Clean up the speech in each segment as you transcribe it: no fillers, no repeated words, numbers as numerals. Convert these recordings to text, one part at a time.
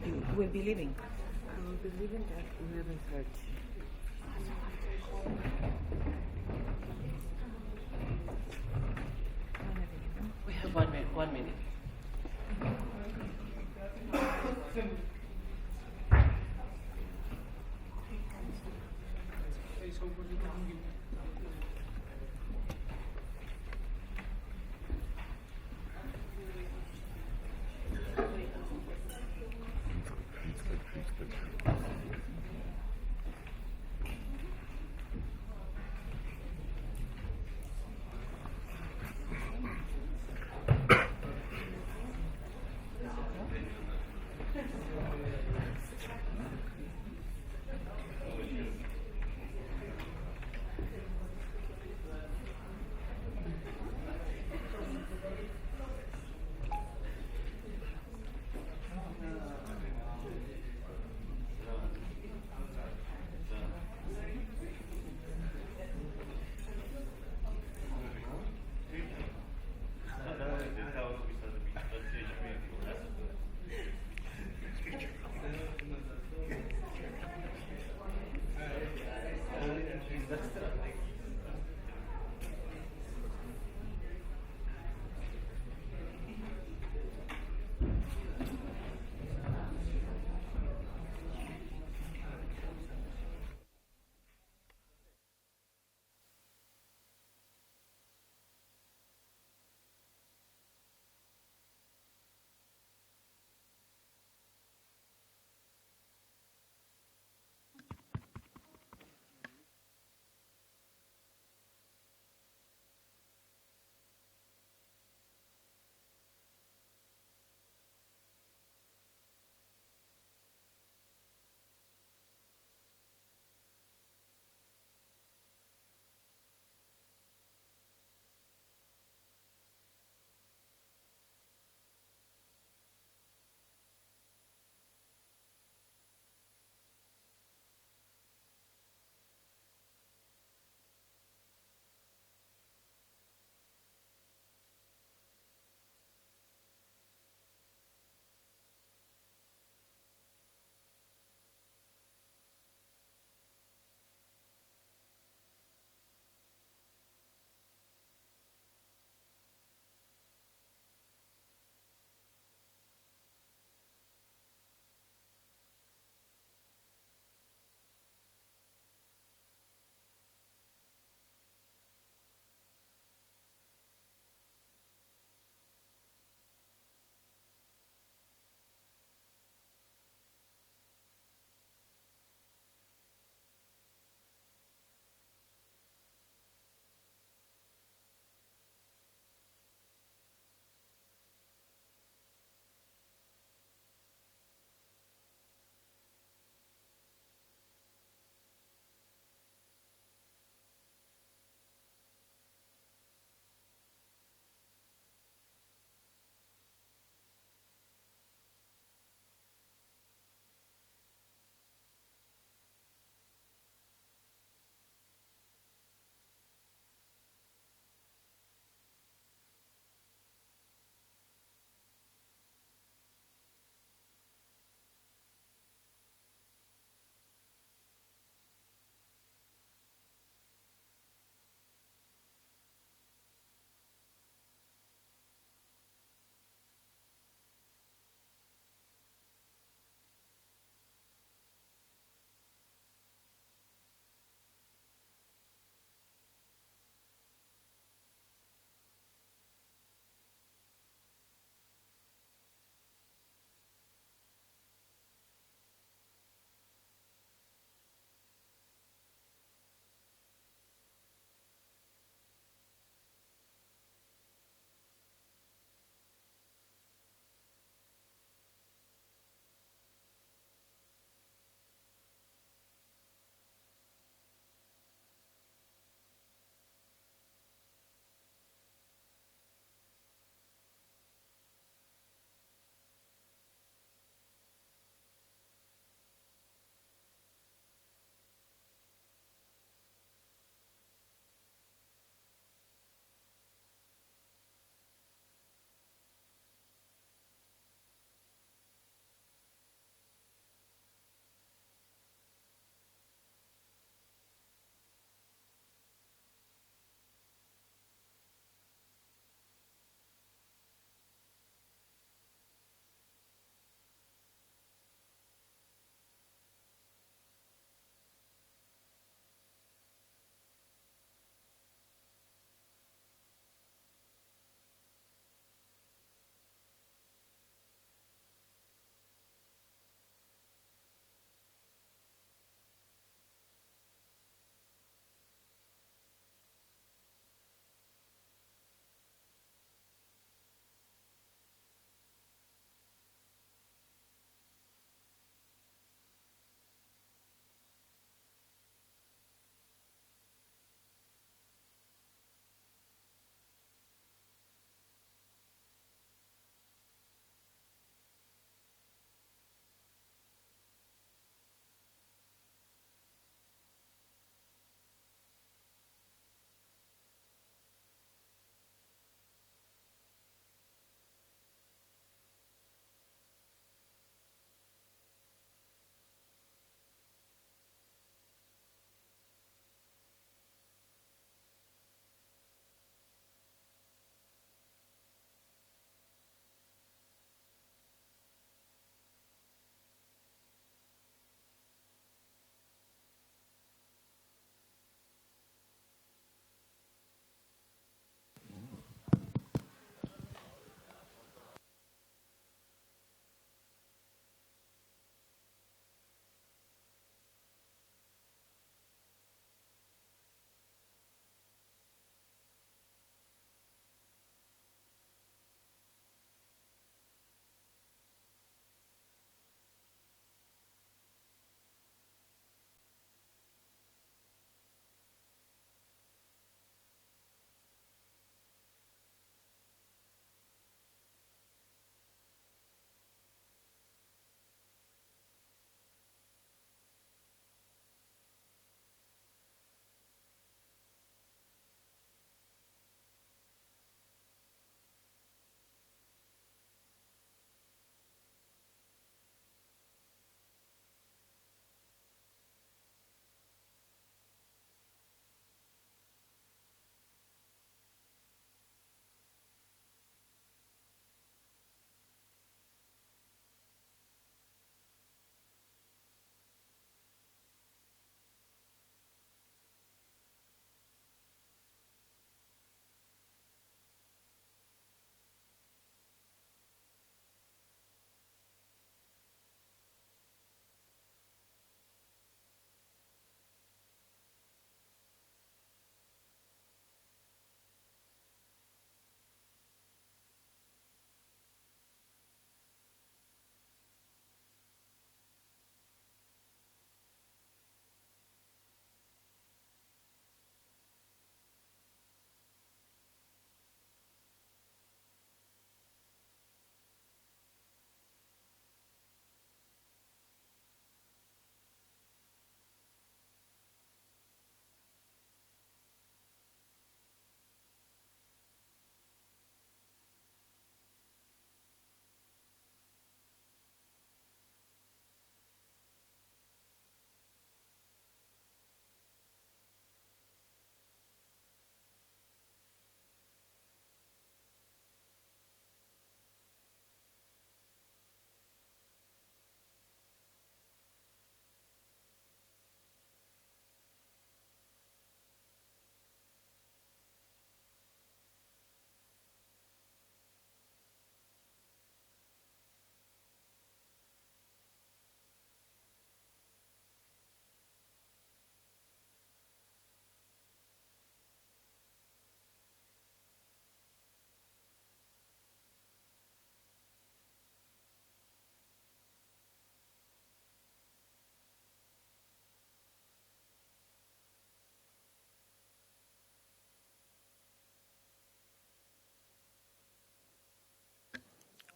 you will be leaving? I will be leaving at 11:30. We have 1 minute. 1 minute.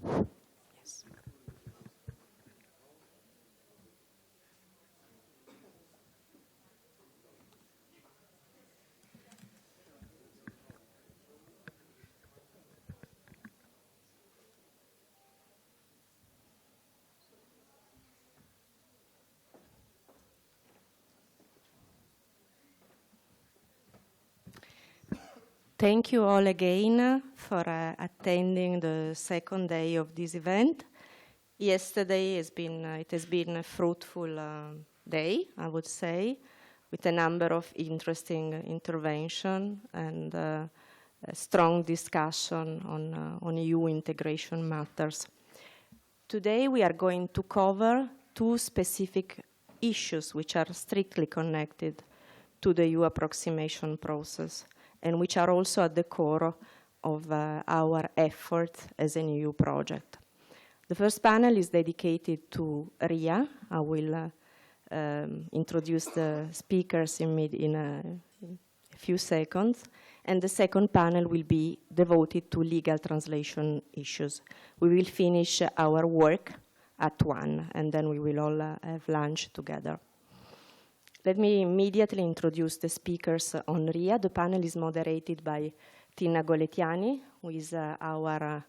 Yes. Thank you all again for attending the second day of this event. Yesterday it has been a fruitful day, I would say, with a number of interesting interventions and a strong discussion on EU integration matters. Today we are going to cover two specific issues which are strictly connected to the EU approximation process, and which are also at the core of our effort as an EU project. The first panel is dedicated to RIA. I will introduce the speakers in a few seconds. And the second panel will be devoted to legal translation issues. We will finish our work at 1, and then we will all have lunch together. Let me immediately introduce the speakers on RIA. The panel is moderated by Tina Goletiani, who is the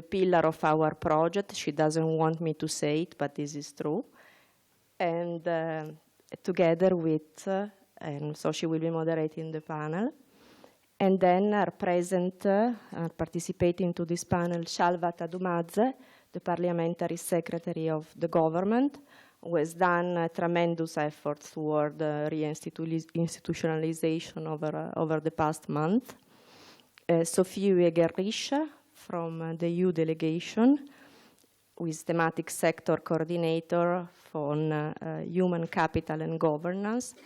pillar of our project. She doesn't want me to say it, but this is true. And together with, and so she will be moderating the panel. And then are present, participating to this panel, Shalva Tadumadze, the Parliamentary Secretary of the Government, who has done a tremendous effort toward reinstitutionalization over the past month. Sophie Ueger-Risch from the EU delegation, who is thematic sector coordinator on human capital and governance.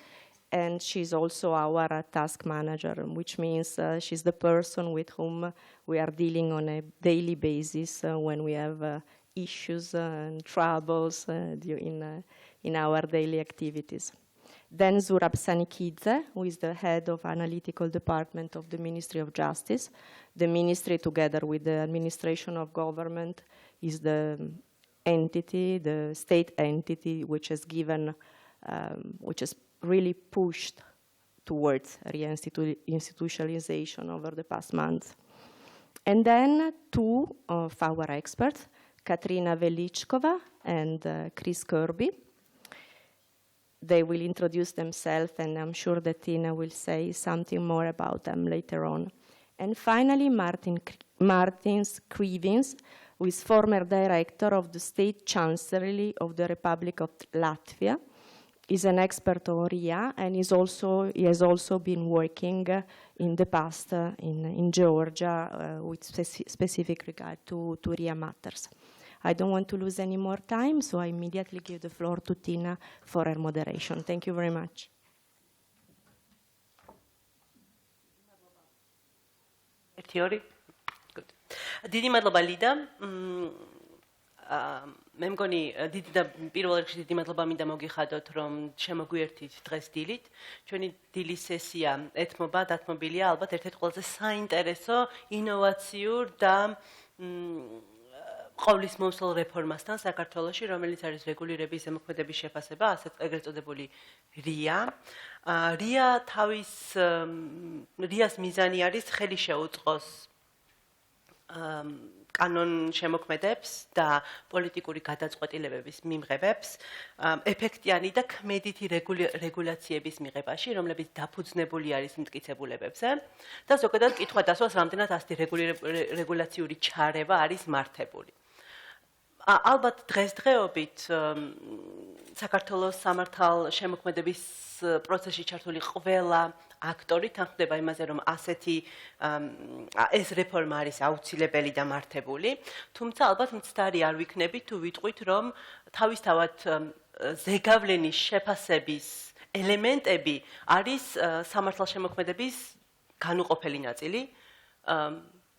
And she's also our task manager, which means she's the person with whom we are dealing on a daily basis when we have issues and troubles in our daily activities. Then Zurab Sanikidze, who is the head of analytical department of the Ministry of Justice. The ministry, together with the administration of government, is the entity, the state entity, which has given, which has really pushed towards reinstitutionalization over the past months. And then two of our experts, Katrina Velichkova and Chris Kirby. They will introduce themselves, and I'm sure that Tina will say something more about them later on. And finally, Martin Krivins, who is former director of the State Chancellery of the Republic of Latvia, is an expert on RIA, and he has also been working in the past in Georgia with specific regard to RIA matters. I don't want to lose any more time, so I immediately give the floor to Tina for her moderation. Thank you very much. Good. დიდი მადლობა ლიდა. მე მგონი დიდი და პირველ რიგში დიდი მადლობა მინდა მოგიხადოთ, რომ შემოგვიერთით დღეს დილით. ჩვენი დილის სესია ეთმობა, დათმობილია ალბათ ერთ-ერთ ყველაზე საინტერესო, ინოვაციურ და ყოვლის მომსვლელ რეფორმასთან საქართველოში, რომელიც არის რეგულირების ზემოქმედების შეფასება, ასეთ ეგრეთ წოდებული RIA. RIA-ს მიზანი არის ხელი შეუწყოს კანონ შემოქმედებს და პოლიტიკური გადაწყვეტილებების მიმღებებს ეფექტიანი და ქმედითი რეგულაციების მიღებაში, რომლებიც დაფუძნებული არის მტკიცებულებებზე და ზოგადად კითხვა დასვას, რამდენად ასეთი რეგულაციური ჩარევა არის მართებული. ალბათ დღესდღეობით საქართველოს სამართალ შემოქმედების პროცესში ჩართული ყველა აქტორი თანხმდება იმაზე, რომ ასეთი ეს რეფორმა არის აუცილებელი და მართებული, თუმცა ალბათ მცდარი არ ვიქნებით თუ ვიტყვით, რომ თავისთავად ზეგავლენის შეფასების ელემენტები არის სამართალშემოქმედების განუყოფელი ნაწილი,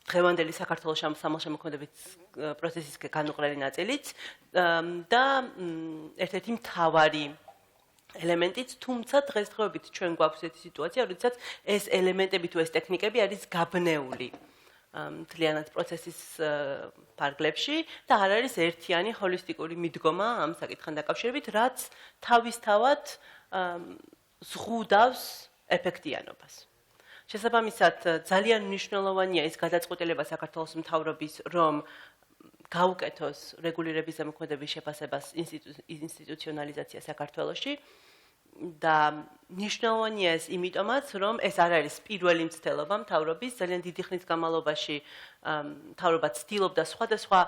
დღევანდელი საქართველოს სამართალშემოქმედების პროცესის განუყრელი ნაწილიც და ერთ-ერთი მთავარი ელემენტიც, თუმცა დღესდღეობით ჩვენ გვაქვს ესეთი სიტუაცია, როდესაც ეს ელემენტები თუ ეს ტექნიკები არის გაბნეული. მთლიანად პროცესის ფარგლებში და არ არის ერთიანი ჰოლისტიკური მიდგომა ამ საკითხთან დაკავშირებით, რაც თავისთავად ზღუდავს ეფექტიანობას. შესაბამისად, ძალიან მნიშვნელოვანია ის გადაწყვეტილება საქართველოს მთავრობის, რომ გაუკეთოს რეგულირების ზემოქმედების შეფასებას ინსტიტუციონალიზაცია საქართველოში და მნიშვნელოვანია ეს იმიტომაც, რომ ეს არ არის პირველი მცდელობა მთავრობის, ძალიან დიდი ხნის განმავლობაში მთავრობა ცდილობდა სხვადასხვა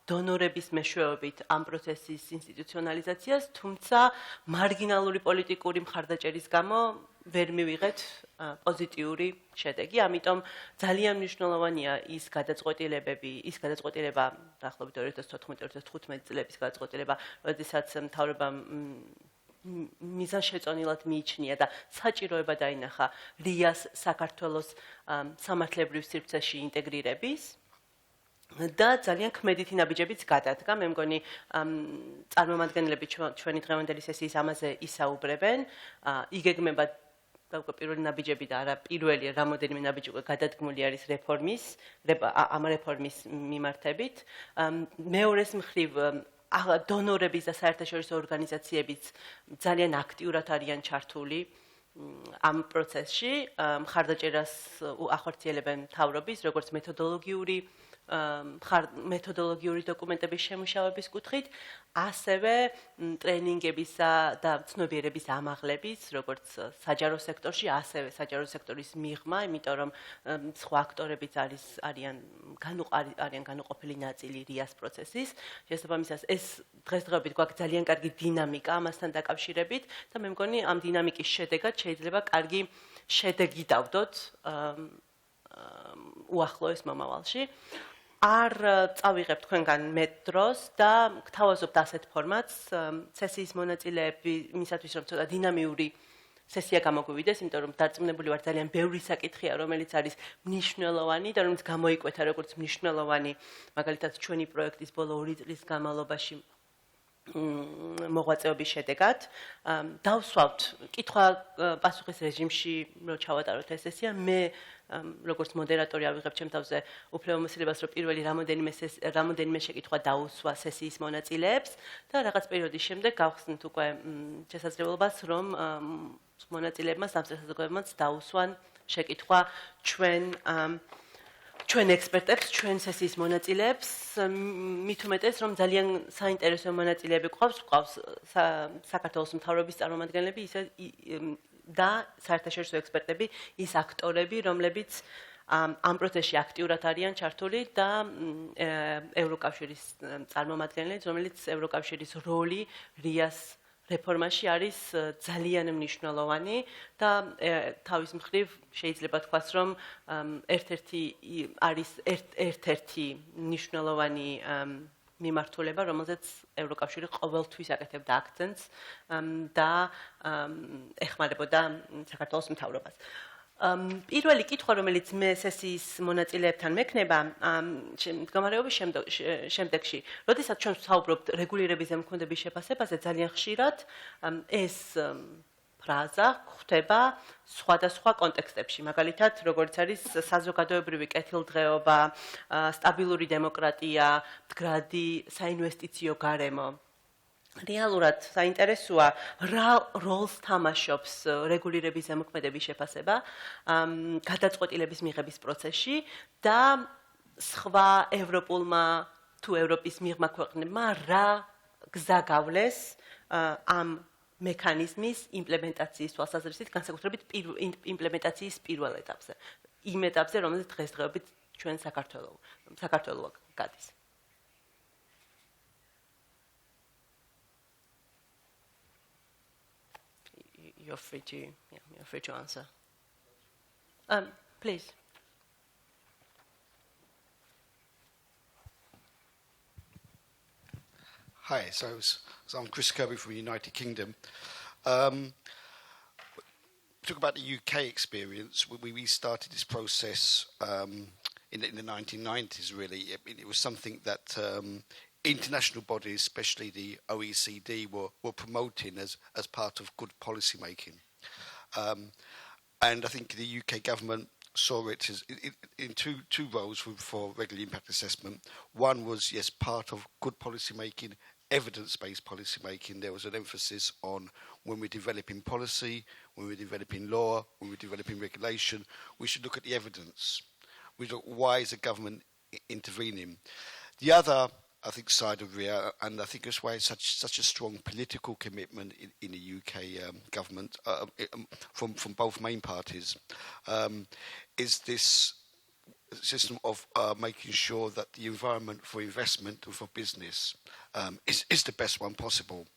დონორების მეშვეობით ამ პროცესის ინსტიტუციონალიზაციას, თუმცა მარგინალური პოლიტიკური მხარდაჭერის გამო ვერ მივიღეთ პოზიტიური შედეგი, ამიტომ ძალიან მნიშვნელოვანია ის გადაწყვეტილება, დაახლოებით 2014-2015 წლების გადაწყვეტილება, როდესაც მთავრობამ მიზანშეწონილად მიიჩნია და საჭიროება დაინახა რიას საქართველოს სამართლებრივ სივრცეში ინტეგრირების და ძალიან ქმედითი ნაბიჯებიც გადადგა. მე მგონი წარმომადგენლები ჩვენი დღევანდელი სესიის ამაზე ისაუბრებენ. იგეგმება პირველი ნაბიჯები და არა პირველი რამოდენიმე ნაბიჯი უკვე გადადგმული არის ამ რეფორმის მიმართებით. მეორეს მხრივ დონორების და საერთაშორისო ორგანიზაციებიც ძალიან აქტიურად არიან ჩართული ამ პროცესში, მხარდაჭერას ახორციელებენ მთავრობის, როგორც მეთოდოლოგიური დოკუმენტების შემუშავების კუთხით, ასევე ტრენინგებისა და ცნობიერების ამაღლების, როგორც საჯარო სექტორში, ასევე საჯარო სექტორის მიღმა, იმიტომ რომ სხვა აქტორებიც არიან განუყოფელი ნაწილი რიას პროცესის. შესაბამისად, ეს დღესდღეობით გვაქვს ძალიან კარგი დინამიკა ამასთან დაკავშირებით და მე მგონი ამ დინამიკის შედეგად შეიძლება კარგი შედეგი დავდოთ უახლოეს მომავალში. არ წავიღებ თქვენგან მეტ დროს და გთავაზობთ ასეთ ფორმატს სესიის მონაწილეებისათვის, რომ ცოტა დინამიური სესია გამოგვივიდეს, იმიტომ რომ დარწმუნებული ვარ ძალიან ბევრი საკითხია, რომელიც არის მნიშვნელოვანი და რომელიც გამოიკვეთა როგორც მნიშვნელოვანი, მაგალითად ჩვენი პროექტის ბოლო 2 წლის განმავლობაში მოღვაწეობის შედეგად. დავსვავთ კითხვა-პასუხის რეჟიმში, რომ ჩავატაროთ ეს სესია. მე როგორც მოდერატორი ავიღებ ჩემ თავზე უფლებამოსილებას, რომ პირველი რამოდენიმე შეკითხვა დაუსვა სესიის მონაწილეებს და რაღაც პერიოდის შემდეგ გავხსნით უკვე შესაძლებლობას, რომ მონაწილეებმა სამწესაზოგოებმაც დაუსვან შეკითხვა ჩვენ ექსპერტებს, ჩვენ სესიის მონაწილეებს, მით უმეტეს, რომ ძალიან საინტერესო მონაწილეები გვყავს საქართველოს მთავრობის წარმომადგენლები და საერთაშორისო ექსპერტები, ის აქტორები, რომლებიც ამ პროცესში აქტიურად არიან ჩართული და ევროკავშირის წარმომადგენლები, რომელიც ევროკავშირის როლი რიას რეფორმაში არის ძალიან მნიშვნელოვანი და თავის მხრივ შეიძლება თქვას, რომ ერთ-ერთი მნიშვნელოვანი მიმართულება, რომელზეც ევროკავშირი ყოველთვის აკეთებდა აქცენტს და ეხმარებოდა საქართველოს მთავრობას. პირველი კითხვა, რომელიც მე სესიის მონაწილეებთან მექნება, მდგომარეობის შემდეგში, როდესაც ჩვენ ვსაუბრობთ რეგულირების ზემოქმედების შეფასებაზე, ძალიან ხშირად ეს ფრაზა ხვდება სხვადასხვა კონტექსტებში. მაგალითად, როგორც არის საზოგადოებრივი კეთილდღეობა, სტაბილური დემოკრატია, მდგრადი საინვესტიციო გარემო. რეალურად საინტერესოა რა როლს თამაშობს რეგულირების ზემოქმედების შეფასება გადაწყვეტილების მიღების პროცესში და სხვა ევროპულმა თუ ევროპის მიღმა ქვეყნებმა რა გზა გავლეს ამ მექანიზმის იმპლემენტაციის თვალსაზრისით, განსაკუთრებით იმპლემენტაციის პირველ ეტაპზე, იმ ეტაპზე, რომელზეც დღესდღეობით ჩვენ საქართველო გადის. You're free to answer. Please. Hi, so I'm Chris Kirby from the United Kingdom. Talk about the UK experience. We started this process in the 1990s, really. It was something that international bodies, especially the OECD, were promoting as part of good policy making. And I think the UK government saw it as in two roles for regular impact assessment. One was, yes, part of good policy making, evidence-based policy making. There was an emphasis on when we're developing policy, when we're developing law, when we're developing regulation, we should look at the evidence. We look, why is the government intervening? The other, I think, side of RIA, and I think that's why it's such a strong political commitment in the UK government from both main parties, is this system of making sure that the environment for investment and for business is the best one possible.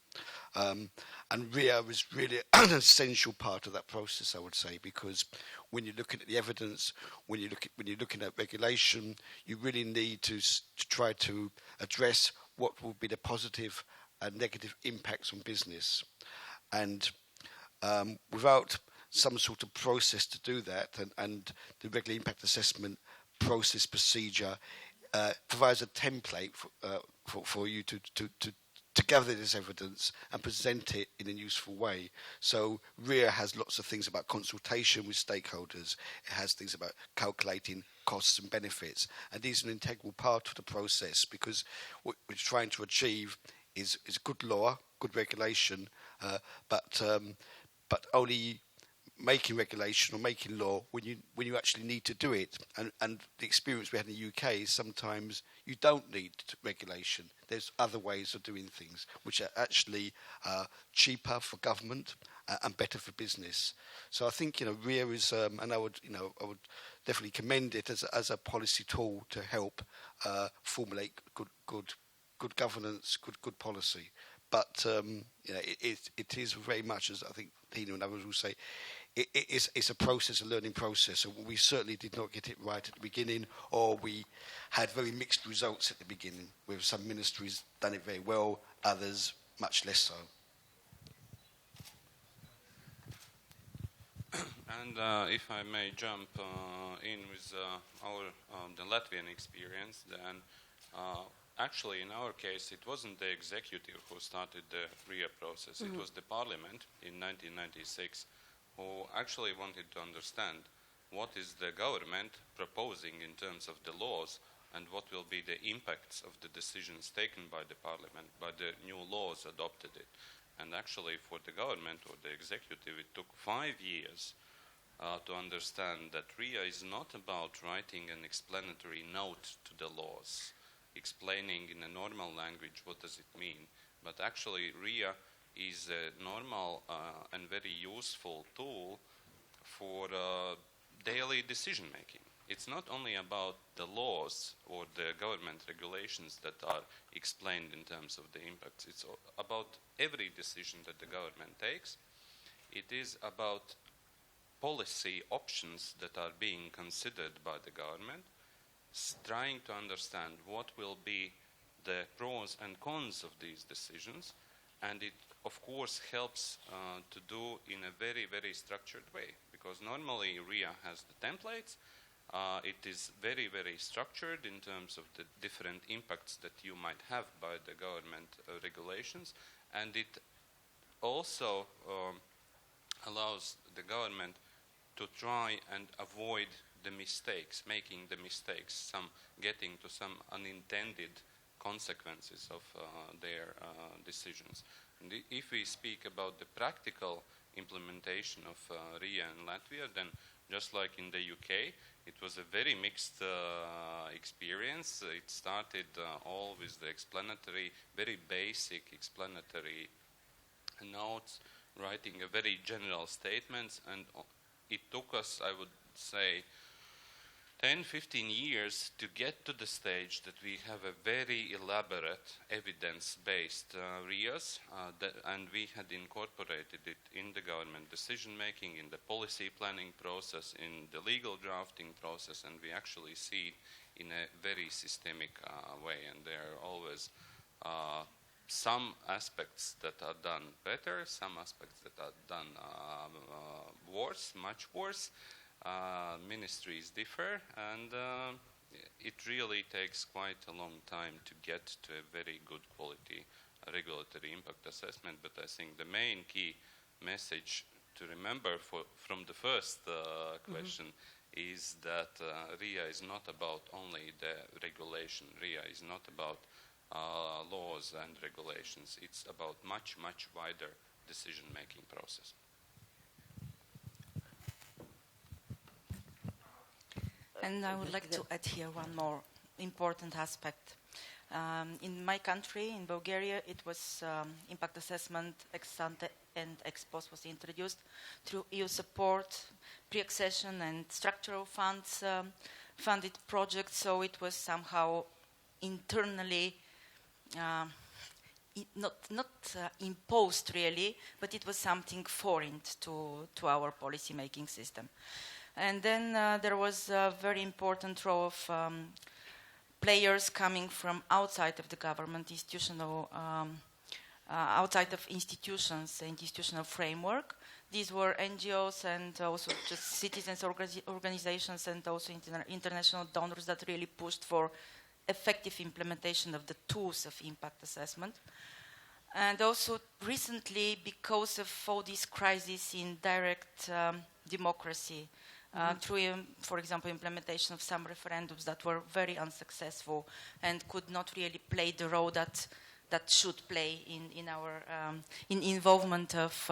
And RIA is really an essential part of that process, I would say, because when you're looking at the evidence, when you're looking at regulation, you really need to try to address what will be the positive and negative impacts on business. And without some sort of process to do that, and the regular impact assessment process procedure provides a template for you to gather this evidence and present it in a useful way. So RIA has lots of things about consultation with stakeholders. It has things about calculating costs and benefits. And these are an integral part of the process, because what we're trying to achieve is good law, good regulation, but only making regulation or making law when you actually need to do it. And the experience we had in the UK is sometimes you don't need regulation. There's other ways of doing things which are actually cheaper for government and better for business. So I think RIA is, and I would definitely commend it as a policy tool to help formulate good governance, good policy. But it is very much, as I think Tina and others will say, it's a process, a learning process. So we certainly did not get it right at the beginning, or we had very mixed results at the beginning, with some ministries done it very well, others much less so. And if I may jump in with the Latvian experience, then actually in our case it wasn't the executive who started the RIA process, it was the parliament in 1996 who actually wanted to understand what is the government proposing in terms of the laws and what will be the impacts of the decisions taken by the parliament, by the new laws adopted it. And actually for the government or the executive it took 5 years to understand that RIA is not about writing an explanatory note to the laws, explaining in a normal language what does it mean, but actually RIA is a normal and very useful tool for daily decision making. It's not only about the laws or the government regulations that are explained in terms of the impacts. It's about every decision that the government takes. It is about policy options that are being considered by the government, trying to understand what will be the pros and cons of these decisions, and it of course helps to do in a very, very structured way, because normally RIA has the templates. It is very, very structured in terms of the different impacts that you might have by the government regulations, and it also allows the government to try and avoid the mistakes, making the mistakes, getting to some unintended consequences of their decisions. And if we speak about the practical implementation of RIA in Latvia, then just like in the UK, it was a very mixed experience. It started all with the explanatory, very basic explanatory notes, writing a very general statements, and it took us, I would say, 10-15 years to get to the stage that we have a very elaborate evidence-based RIAs, and we had incorporated it in the government decision-making, in the policy planning process, in the legal drafting process, and we actually see it in a very systemic way. And there are always some aspects that are done better, some aspects that are done worse, much worse. Ministries differ, and it really takes quite a long time to get to a very good quality regulatory impact assessment. But I think the main key message to remember from the first question is that RIA is not about only the regulation. RIA is not about laws and regulations. It's about much, much wider decision-making process. And I would like to add here one more important aspect. In my country, in Bulgaria, it was impact assessment ex ante and ex post was introduced through EU support, pre-accession and structural funds funded projects. So it was somehow internally not imposed really, but it was something foreign to our policy making system. And then there was a very important role of players coming from outside of the government, outside of institutions, the institutional framework. These were NGOs and also just citizens organizations and also international donors that really pushed for effective implementation of the tools of impact assessment. And also recently, because of all these crises in direct democracy, through, for example, implementation of some referendums that were very unsuccessful and could not really play the role that should play in our in involvement of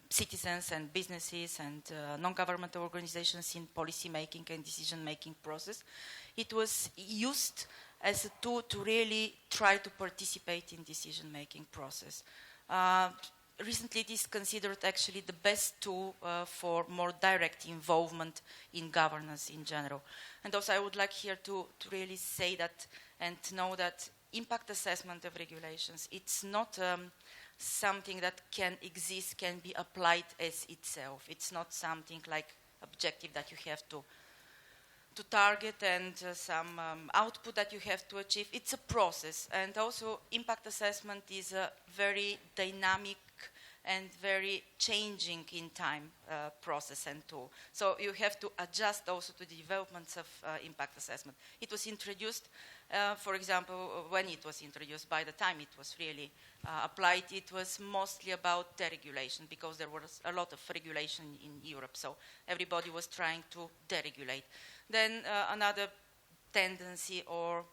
citizens and businesses and non-governmental organizations in policy making and decision making process. It was used as a tool to really try to participate in decision making process. Recently, it is considered actually the best tool for more direct involvement in governance in general. And also I would like here to really say that and to know that impact assessment of regulations, it's not something that can exist, can be applied as itself. It's not something like objective that you have to target and some output that you have to achieve. It's a process. And also impact assessment is a very dynamic and very changing in time process and tool. So you have to adjust also to the developments of impact assessment. It was introduced, for example, when it was introduced, by the time it was really applied, it was mostly about deregulation because there was a lot of regulation in Europe. So everybody was trying to deregulate. Then another tendency or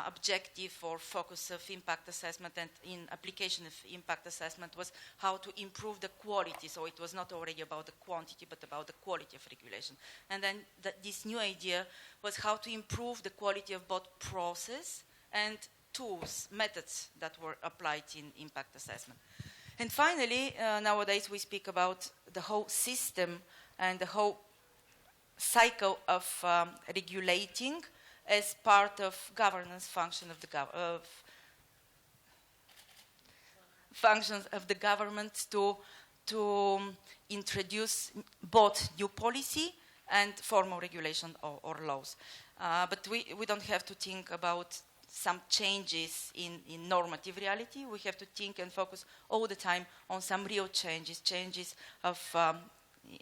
objective or focus of impact assessment and in application of impact assessment was how to improve the quality. So it was not already about the quantity, but about the quality of regulation. And then this new idea was how to improve the quality of both process and tools, methods that were applied in impact assessment. And finally, nowadays we speak about the whole system and the whole cycle of regulating as part of governance function of the functions of the government to introduce both new policy and formal regulation or laws. But we don't have to think about some changes in normative reality. We have to think and focus all the time on some real changes of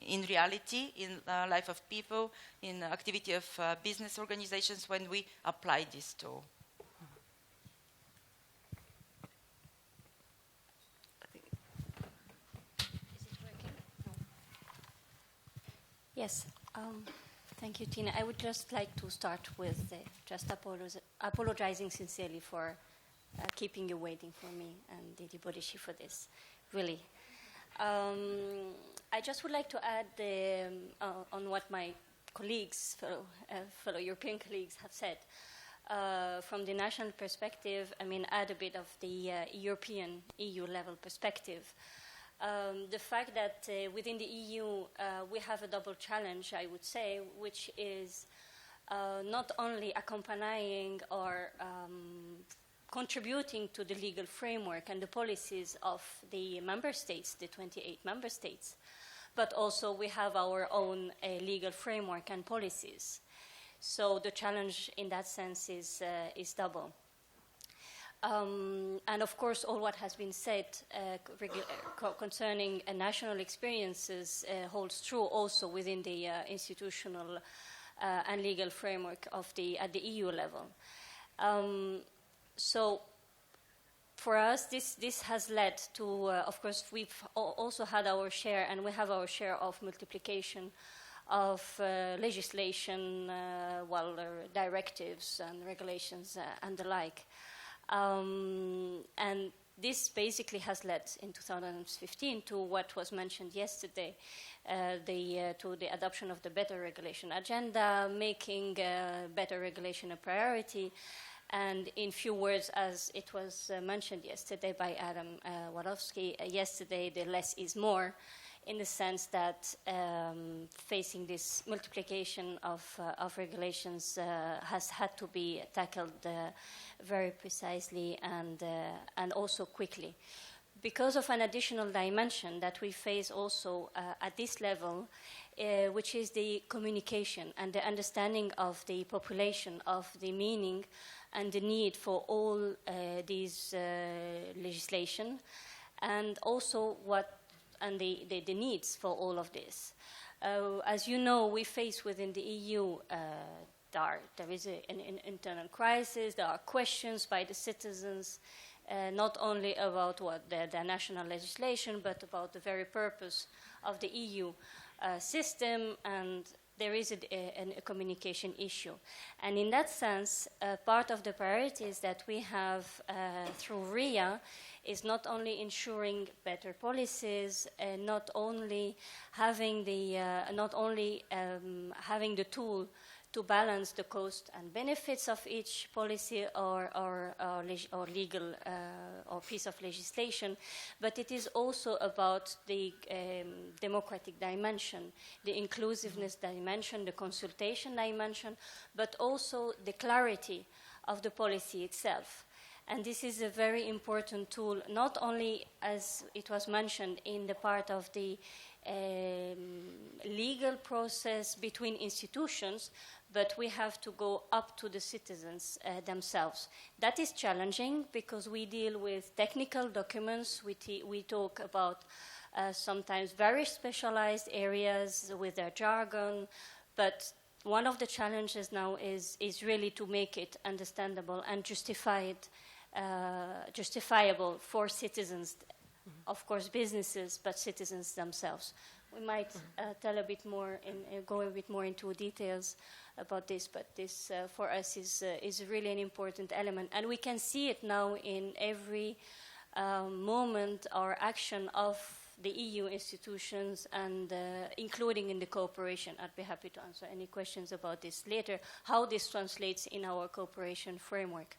in reality, in life of people, in activity of business organizations when we apply this tool. Is it working? No. Yes. Thank you, Tina. I would just like to start with just apologizing sincerely for keeping you waiting for me and Didi Bodeshi for this. Really. I just would like to add on what my colleagues, fellow European colleagues have said. From the national perspective, I mean, add a bit of the European, EU-level perspective. The fact that within the EU we have a double challenge, I would say, which is not only accompanying or contributing to the legal framework and the policies of the member states, the 28 member states, but also we have our own legal framework and policies. So the challenge in that sense is double. And of course, all what has been said concerning national experiences holds true also within the institutional and legal framework of at the EU level. So for us, this has led to, of course, we've also had our share, and we have our share of multiplication of legislation, directives and regulations and the like. And this basically has led in 2015 to what was mentioned yesterday, to the adoption of the better regulation agenda, making better regulation a priority. And in few words, as it was mentioned yesterday by Adam Wadowski, yesterday the less is more, in the sense that facing this multiplication of regulations has had to be tackled very precisely and also quickly. Because of an additional dimension that we face also at this level, which is the communication and the understanding of the population of the meaning and the need for all these legislation, and also the needs for all of this. As you know, we face within the EU, there is an internal crisis, there are questions by the citizens, not only about their national legislation, but about the very purpose of the EU system, and there is a communication issue. And in that sense, part of the priorities that we have through RIA is not only ensuring better policies, not only having the tool to balance the cost and benefits of each policy or legal or piece of legislation, but it is also about the democratic dimension, the inclusiveness dimension, the consultation dimension, but also the clarity of the policy itself. And this is a very important tool, not only, as it was mentioned, in the part of the legal process between institutions, but we have to go up to the citizens themselves. That is challenging because we deal with technical documents. We talk about sometimes very specialized areas with their jargon, but one of the challenges now is really to make it understandable and justifiable for citizens, of course businesses, but citizens themselves. We might tell a bit more and go a bit more into details about this, but this for us is really an important element, and we can see it now in every moment or action of the EU institutions, and including in the cooperation. I'd be happy to answer any questions about this later, how this translates in our cooperation framework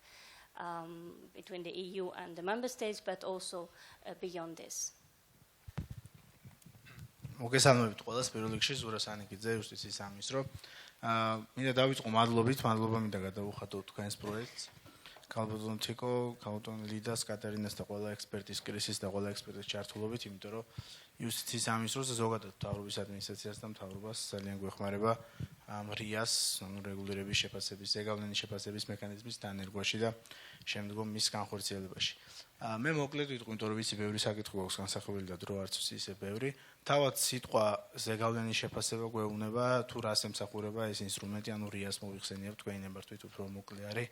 between the EU and the member states, but also beyond this. მოგესალმებით ყველას, პირველ რიგში ზურა სანიკიძე, იუსტიციის სამინისტრო. მინდა დავიწყო მადლობა მინდა გადავუხატო თქვენს პროექტს. ქალბატონ თიკო, ქალბატონ ლიდას, კატარინას და ყველა ექსპერტის კრისის და ყველა ექსპერტის ჩართულობით, იმიტომ რომ იუსტიციის სამინისტროს და ზოგადად მთავრობის ადმინისტრაციას და მთავრობას ძალიან გვეხმარება ამ RIA-ს, რეგულირების შეფასების, ზეგავლენის შეფასების მექანიზმის დანერგვაში და შემდგომ მის განხორციელებაში. მე მოკლედ ვიტყვი, იმიტომ რომ ვიცი ბევრი საკითხი გვაქვს განსახილველი და დრო არც ისე ბევრი. თავად სიტყვა ზეგავლენის შეფასება გვეუბნება თუ რას ემსახურება ეს ინსტრუმენტი, ანუ RIA-ს მოიხსენიებთ თქვენი ნებართვით უფრო მოკლე არის.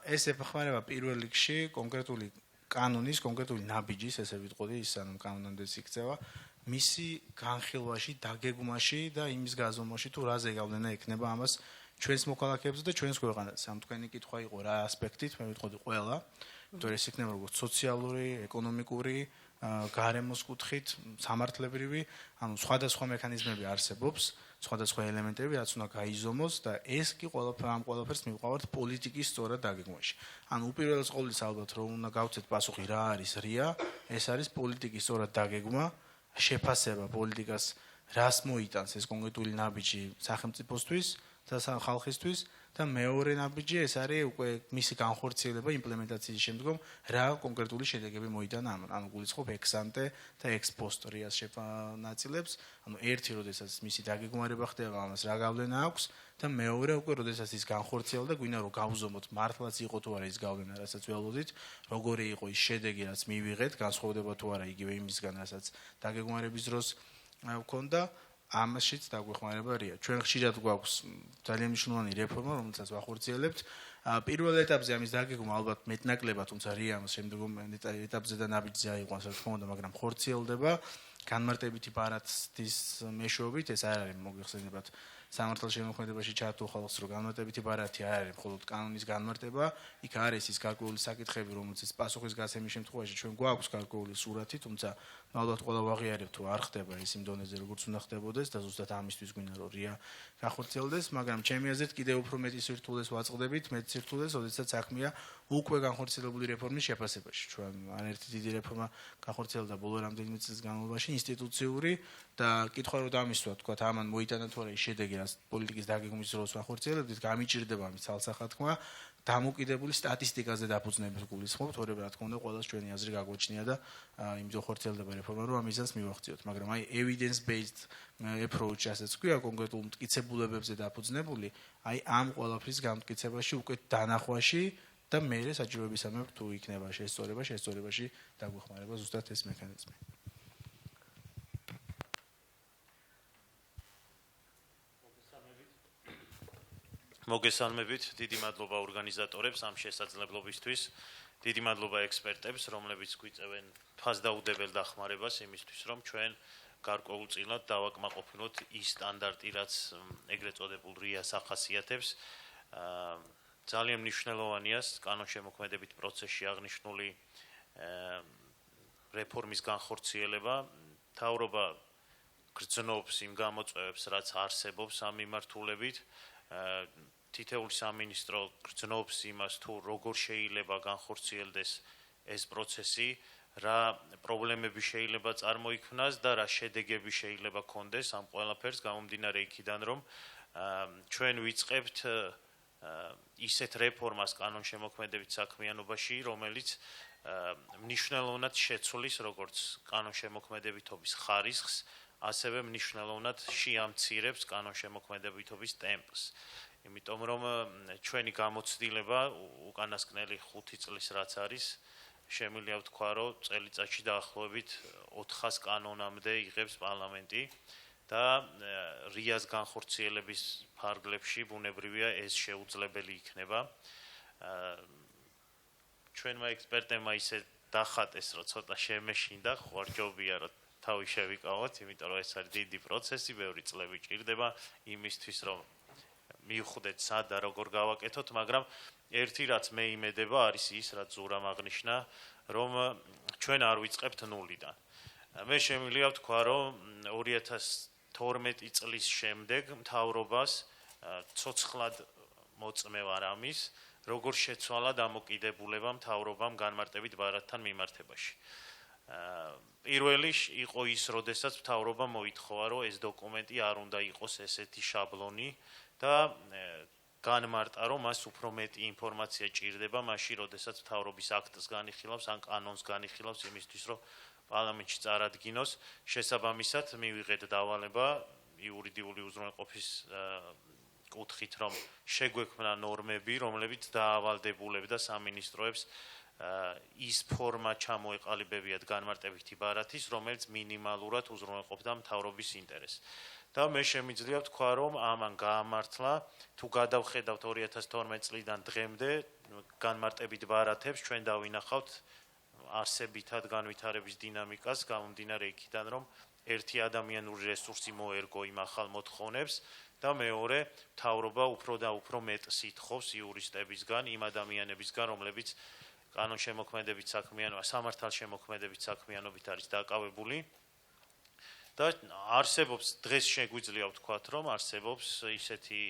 ეს ეხმარება პირველ რიგში კონკრეტული კანონის, კონკრეტული ნაბიჯის, ესე ვიტყოდი, ის ანუ კანონამდეც იქცევა, მისი განხილვაში, დაგეგმვაში და იმის გაზომვაში თუ რა ზეგავლენა ექნება ამას ჩვენს მოქალაქეებზე და ჩვენს ქვეყანაზე. ამ თქვენი კითხვა იყო რა ასპექტით, მე ვიტყოდი ყველა, იმიტომ ეს იქნება როგორც სოციალური, ეკონომიკური, გარემოს კუთხით, სამართლებრივი, ანუ სხვადასხვა მექანიზმები არსებობს, სხვადასხვა ელემენტები, რაც უნდა გაიზომოს და ეს კი ამ ყველაფერს მივყავართ პოლიტიკის სწორად დაგეგმვაში. ანუ უპირველეს ყოვლისა ალბათ რომ უნდა გავცეთ პასუხი რა არის RIA, ეს არის პოლიტიკის სწორად დაგეგმვა, შეფასება პოლიტიკას რას მოიტანს ეს კონკრეტული ნაბიჯი სახელმწიფოსთვის და ხალხისთვის და მეორე ნაბიჯი ეს არის უკვე მისი განხორციელება იმპლემენტაციის შემდგომ რა კონკრეტული შედეგები მოიტანა ანუ გულისხმობ ex-ante და ex-post RIA-ს ნაწილებს, ანუ ერთი როდესაც მისი დაგეგმარება ხდება, ამას რა გავლენა აქვს და მეორე უკვე როდესაც ის განხორციელდა და გვინდა რომ გავზომოთ მართლაც იყო თუ არა ის გავლენა, რასაც ველოდით, როგორი იყო ის შედეგი, რაც მივიღეთ, განსხვავდება თუ არა იგივე იმისგან, რასაც დაგეგმარების დროს გვქონდა. ამაშიც დაგვეხმარება RIA. ჩვენ ხშირად გვაქვს ძალიან მნიშვნელოვანი რეფორმა, რომელსაც ვახორციელებთ. პირველ ეტაპზე ამის დაგეგმვა ალბათ მეტნაკლებად, თუმცა RIA-ს შემდგომ ეტაპზე და ნაბიჯზე აიყვანს, რა თქმა უნდა, მაგრამ ხორციელდება. განმარტებითი ბარათის მეშვეობით ეს არ არის მოგიხსენებათ სამართალშემოქმედებაში ჩართულ ხალხს რომ განმარტებითი ბარათი არ არის მხოლოდ კანონის განმარტება, იქ არის ის გარკვეული საკითხები, რომელზეც პასუხის გაცემის შემთხვევაში ჩვენ გვაქვს გარკვეული სურათი, თუმცა ალბათ ყველა ვაღიარებთ თუ არ ხდება ის იმ დონეზე როგორც უნდა ხდებოდეს და ზუსტად ამისთვის გვინდა რომ რია გახორციელდეს, მაგრამ ჩემი აზრით კიდევ უფრო მეტი სირთულეს ვაწყდებით, მეტ სირთულეს, როდესაც საქმეა უკვე განხორციელებული რეფორმის შეფასებაში. ჩვენ ან ერთი დიდი რეფორმა განხორციელდა ბოლო რამდენიმე წლის განმავლობაში ინსტიტუციური და კითხვა რომ დამისვა, თქვა ამან მოიტანა თუ არა ის შედეგი, რაც პოლიტიკის დაგეგმვის დროს ვახორციელებდით, გამიჭირდება მის ცალსახათქმა დამოკიდებული სტატისტიკაზე დაფუძნებით გულისხმობთ, თორემ რა თქმა უნდა ყველას ჩვენი აზრი გაგვაჩნია და იმდენ ხორციელდება რეფორმა, რომ ამ მიზანს მივახციოთ, მაგრამ აი evidence based approach ასეც ქვია კონკრეტულ მტკიცებულებებზე დაფუძნებული, აი ამ ყველაფრის გამტკიცებაში უკვე დანახვაში და მერე საჭიროებისამებრ თუ იქნება შესწორებაში დაგვეხმარება ზუსტად ეს მექანიზმი. მოგესალმებით, დიდი მადლობა ორგანიზატორებს ამ შესაძლებლობისთვის, დიდი მადლობა ექსპერტებს, რომლებიც გვიწევენ თვალსდაუდებელ დახმარებას იმისთვის, რომ ჩვენ გარკვეულწილად დავაკმაყოფილოთ ის სტანდარტი, რაც ეგრეთ წოდებულ RIA-ს ახასიათებს. ძალიან მნიშვნელოვანია კანონშემოქმედებით პროცესში აღნიშნული რეფორმის განხორციელება. მთავრობა გრძნობს იმ გამოწვევებს, რაც არსებობს ამ მიმართულებით. თითეული სამინისტრო გრძნობს იმას, თუ როგორ შეიძლება განხორციელდეს ეს პროცესი, რა პრობლემები შეიძლება წარმოიქმნას და რა შედეგები შეიძლება ქონდეს ამ ყველაფერს გამომდინარე იქიდან, რომ ჩვენ ვიწყებთ ისეთ რეფორმას კანონშემოქმედებით საქმიანობაში, რომელიც მნიშვნელოვნად შეცვლის როგორც კანონშემოქმედებითობის ხარისხს, ასევე მნიშვნელოვნად შეამცირებს კანონშემოქმედებითობის ტემპს. იმიტომ რომ ჩვენი გამოცდილება უკანასკნელი 5 წლის რაც არის, შემიძლია ვთქვა, რომ წელიწადში დაახლოებით 400 კანონამდე იღებს პარლამენტი და RIA-ს განხორციელების ფარგლებში ბუნებრივია ეს შეუძლებელი იქნება. ჩვენმა ექსპერტებმა ისე დახატეს, რომ ცოტა შემეშინდა, ხوارჯობია რომ თავი შევიკავოთ, იმიტომ რომ ეს არის დიდი პროცესი, ბევრი წლები ჭირდება იმისთვის, რომ მივხვდეთ სად და როგორ გავაკეთოთ, მაგრამ ერთი რაც მე იმედება არის ის, რაც ზურამ აღნიშნა, რომ ჩვენ არ ვიწყებთ ნულიდან. მე შემიძლია ვთქვა, რომ 2012 წლის შემდეგ მთავრობას ცოცხლად მოწმევარ ამის, როგორ შეცვალა დამოკიდებულება მთავრობამ განმარტებით ბარათთან მიმართებაში. პირველი იყო ის, როდესაც მთავრობა მოითხოვა, რომ ეს დოკუმენტი არ უნდა იყოს ესეთი შაბლონი და განმარტა, რომ მას უფრო მეტი ინფორმაცია ჭირდება მაშინ, როდესაც მთავრობის აქტს განიხილავს ან კანონს განიხილავს იმისთვის, რომ პარლამენტში წარადგინოს. შესაბამისად მივიღეთ დავალება იურიდიული უზრუნველყოფის კუთხით, რომ შეგვექმნა ნორმები, რომლებიც დაავალდებულებდა სამინისტროებს ის ფორმა ჩამოეყალიბებიათ განმარტებითი ბარათის, რომელიც მინიმალურად უზრუნველყოფდა მთავრობის ინტერესს. და მე შემიძლია ვთქვა, რომ ამან გაამართლა, თუ გადავხედავთ 2012 წლიდან დღემდე განმარტებით ბარათებს, ჩვენ დავინახავთ არსებითად განვითარების დინამიკას, გამომდინარე იქიდან, რომ ერთი ადამიანური რესურსი მოერგო იმ ახალ მოთხოვნებს და მეორე მთავრობა უფრო და უფრო მეტს ითხოვს იურისტებისგან, იმ ადამიანებისგან, რომლებიც კანონშემოქმედებით საქმიანობა, სამართალშემოქმედებით საქმიანობით არის დაკავებული. და არსებობს დღეს შეგვიძლია ვთქვათ, რომ არსებობს ისეთი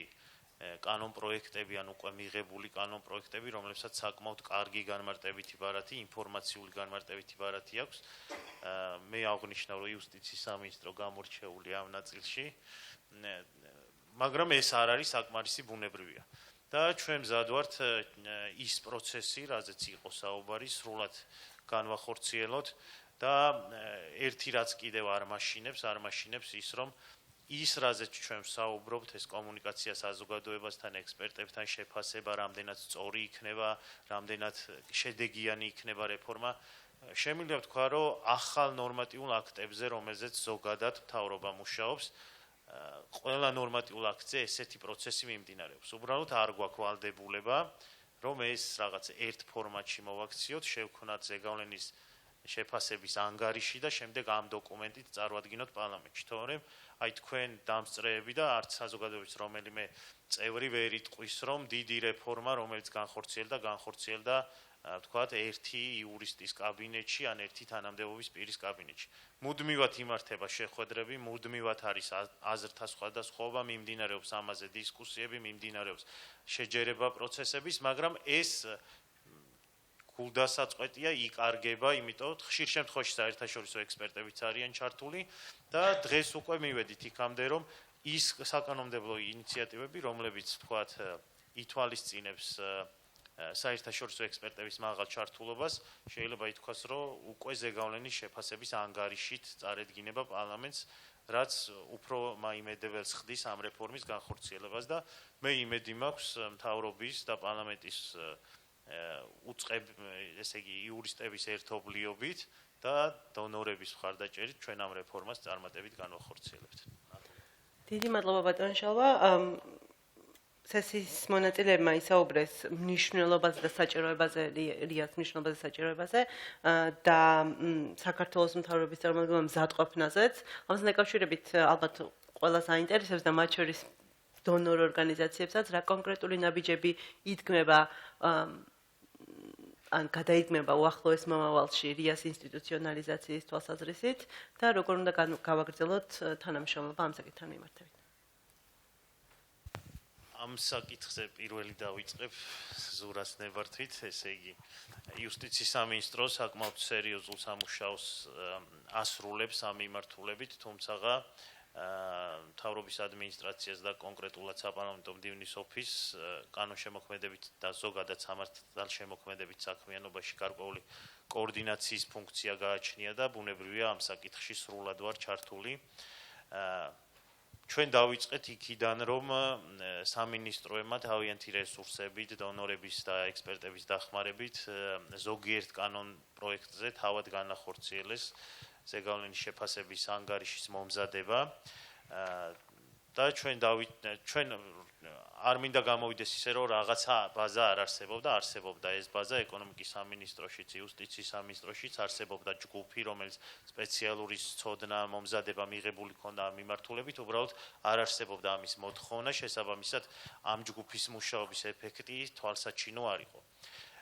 კანონ პროექტები, ან უკვე მიღებული კანონ პროექტები, რომლებსაც საკმაოდ კარგი განმარტებითი ბარათი, ინფორმაციული განმარტებითი ბარათი აქვს. მე აღნიშნავ, რომ იუსტიციის სამინისტრო გამორჩეულია ამ ნაწილში, მაგრამ ეს არ არის საკმარისი ბუნებრივია. და ჩვენ მზად ვართ ის პროცესი, რაზეც იყო საუბარი, სრულად განვახორციელოთ და ერთი რაც კიდევ არ მაშინებს ის, რომ ის რაზეც ჩვენ ვსაუბრობთ, ეს კომუნიკაცია საზოგადოებასთან, ექსპერტებთან შეფასება, რამდენად სწორი იქნება, რამდენად შედეგიანი იქნება რეფორმა, შემიძლია ვთქვა, რომ ახალ ნორმატიულ აქტებზე, რომელზეც ზოგადად მთავრობა მუშაობს, ყველა ნორმატიულ აქტზე ესეთი პროცესი მიმდინარეობს. უბრალოდ არ გვაქვს ვალდებულება, რომ ეს რაღაც ერთ ფორმატში მოვაქციოთ, შევქნათ ზეგავლენის შეფასების ანგარიში და შემდეგ ამ დოკუმენტით წარვადგინოთ პარლამენტში, თორემ აი თქვენ დამსწრეები და არც საზოგადოების რომელიმე წევრი ვერ იტყვის, რომ დიდი რეფორმა, რომელიც განხორციელდა ვთქვათ, ერთი იურისტის კაბინეტში, ან ერთი თანამდებობის პირის კაბინეტში. მუდმივად იმართება შეხვედრები, მუდმივად არის აზრთა სხვადასხვაობა, მიმდინარეობს ამაზე დისკუსიები, მიმდინარეობს შეჯერება პროცესების, მაგრამ ეს გულდასაწყვეტია, იკარგება, იმიტომ ხშირ შემთხვევაში საერთაშორისო ექსპერტებიც არიან ჩართული და დღეს უკვე მივედით იქამდე, რომ ის საკანონმდებლო ინიციატივები, რომლებიც ვთქვათ, ითვალისწინებს საერთაშორისო ექსპერტების მაღალ ჩართულობას, შეიძლება ითქვას, რომ უკვე ზეგავლენის შეფასების ანგარიშით წარედგინება პარლამენტს, რაც უფრო მაიმედებელს ხდის ამ რეფორმის განხორციელებას და მე იმედი მაქვს მთავრობის და პარლამენტის ესე იგი იურისტების ერთობლიობით და დონორების მხარდაჭერით ჩვენ ამ რეფორმას წარმატებით განვახორციელებთ. დიდი მადლობა ბატონ შალვა. სესიის მონაწილეებმა ისაუბრეს მნიშვნელობაზე და საჭიროებაზე, რიას მნიშვნელობაზე და საჭიროებაზე და საქართველოს მთავრობის წარმომადგენლთა მზადყოფნაზეც. ამასთან დაკავშირებით ალბათ ყველას აინტერესებს და მათ შორის დონორ ორგანიზაციებსაც რა კონკრეტული ნაბიჯები იდგმება ან გადაიდგმება უახლოეს მომავალში რიას ინსტიტუციონალიზაციის თვალსაზრისით და როგორ უნდა გავაგრძელოთ თანამშრომლობა ამ საკითხთან მიმართებით. ამ საკითხზე პირველი დავიწყებ ზურას ნებართვით, ესე იგი იუსტიციის სამინისტრო საკმაოდ სერიოზულ სამუშაოს ასრულებს ამ მიმართულებით, თუმცა მთავრობის ადმინისტრაციას და კონკრეტულად საპარლამენტო მდივნის ოფისს კანონშემოქმედებით და ზოგადად სამართალშემოქმედებით საქმიანობაში გარკვეული კოორდინაციის ფუნქცია გააჩნია და ბუნებრივია ამ საკითხში სრულად ვარ ჩართული. ჩვენ დავიწყეთ იქიდან, რომ სამინისტროებმა თავიანთი რესურსებით, დონორების და ექსპერტების დახმარებით ზოგიერთ კანონ პროექტზე თავად განახორციელეს ზეგავლენის შეფასების ანგარიშის მომზადება და ჩვენ არ მინდა გამოვიდეს ისე, რომ რაღაცა ბაზა არ არსებობდა, არსებობდა ეს ბაზა ეკონომიკის სამინისტროშიც, იუსტიციის სამინისტროშიც არსებობდა ჯგუფი, რომელიც სპეციალური ცოდნა მომზადება მიღებული ჰქონდა ამ მიმართულებით, უბრალოდ არ არსებობდა ამის მოთხოვნა, შესაბამისად ამ ჯგუფის მუშაობის ეფექტი თვალსაჩინო არ იყო.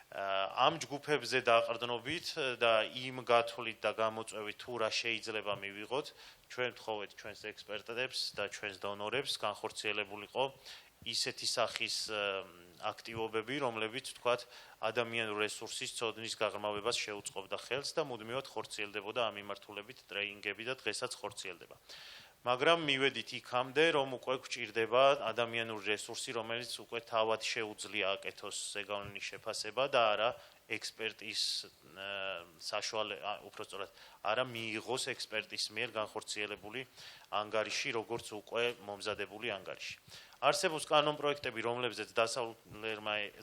ამ ჯგუფებზე დაყრდნობით და იმ გათვლით და გამოწვევით თუ რა შეიძლება მივიღოთ, ჩვენ ვთხოვეთ ჩვენს ექსპერტებს და ჩვენს დონორებს განხორციელებულიყო ისეთი სახის აქტივობები, რომლებიც ვთქვათ ადამიანურ რესურსის ცოდნის გაღრმავებას შეუწყობდა ხელს და მუდმივად ხორციელდებოდა ამ მიმართულებით ტრეინინგები და დღესაც ხორციელდება. მაგრამ მივედით იქამდე, რომ უკვე გვჭირდება ადამიანური რესურსი, რომელიც უკვე თავად შეუძლია აკეთოს ზეგავლენის შეფასება და არა ექსპერტის უпростоრად არა მიიღოს ექსპერტის მიერ განხორციელებული ანგარიში, როგორც უკვე მომზადებული ანგარიში. არსებობს კანონპროექტები, რომლებზეც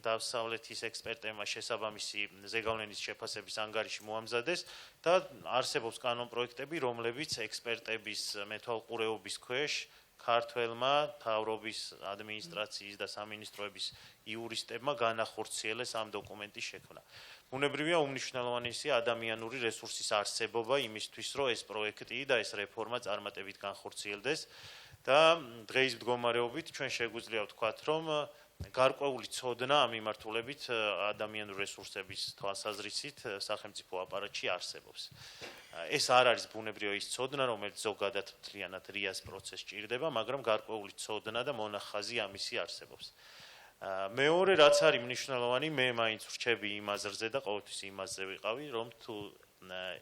დასავლეთის ექსპერტებმა შესაბამისი ზეგავლენის შეფასების ანგარიში მოამზადეს და არსებობს კანონპროექტები, რომლებიც ექსპერტების მეთვალყურეობის ქვეშ ქართველმა მთავრობის ადმინისტრაციის და სამინისტროების იურისტებმა განახორციელეს ამ დოკუმენტის შექმნა. ბუნებრივია უმნიშვნელოვანესია ადამიანური რესურსის არსებობა იმისთვის, რომ ეს პროექტი და ეს რეფორმა წარმატებით განხორციელდეს. და დღეის მდგომარეობით ჩვენ შეგვიძლია ვთქვათ, რომ გარკვეული ცოდნა ამ მიმართულებით ადამიანური რესურსების თვალსაზრისით სახელმწიფო აპარატში არსებობს. ეს არ არის ბუნებრივია ის ცოდნა, რომელიც ზოგადად მთლიანად რიას პროცესს ჭირდება, მაგრამ გარკვეული ცოდნა და მონახაზი ამისი არსებობს. მეორე, რაც არის მნიშვნელოვანი, მე მაინც ვრჩები იმ აზრზე და ყოველთვის იმაზე ვიყავი, რომ თუ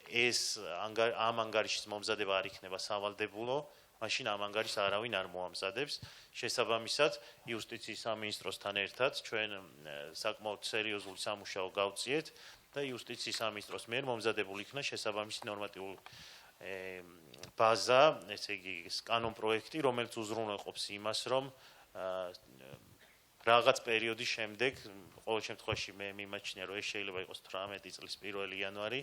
ეს ამ ანგარიშის მომზადება არ იქნება სავალდებულო, მაშინ ამ ანგარიშს არავინ არ მოამზადებს. შესაბამისად, იუსტიციის სამინისტროსთან ერთად ჩვენ საკმაოდ სერიოზული სამუშაო გავწიეთ და იუსტიციის სამინისტროს მიერ მომზადებული იქნა შესაბამისი ნორმატიული ბაზა, ესე იგი კანონპროექტი, რომელიც უზრუნველყოფს იმას, რომ რაღაც პერიოდის შემდეგ, ყოველ შემთხვევაში მე მიმაჩნია, რომ ეს შეიძლება იყოს 18 წლის 1 იანვარი,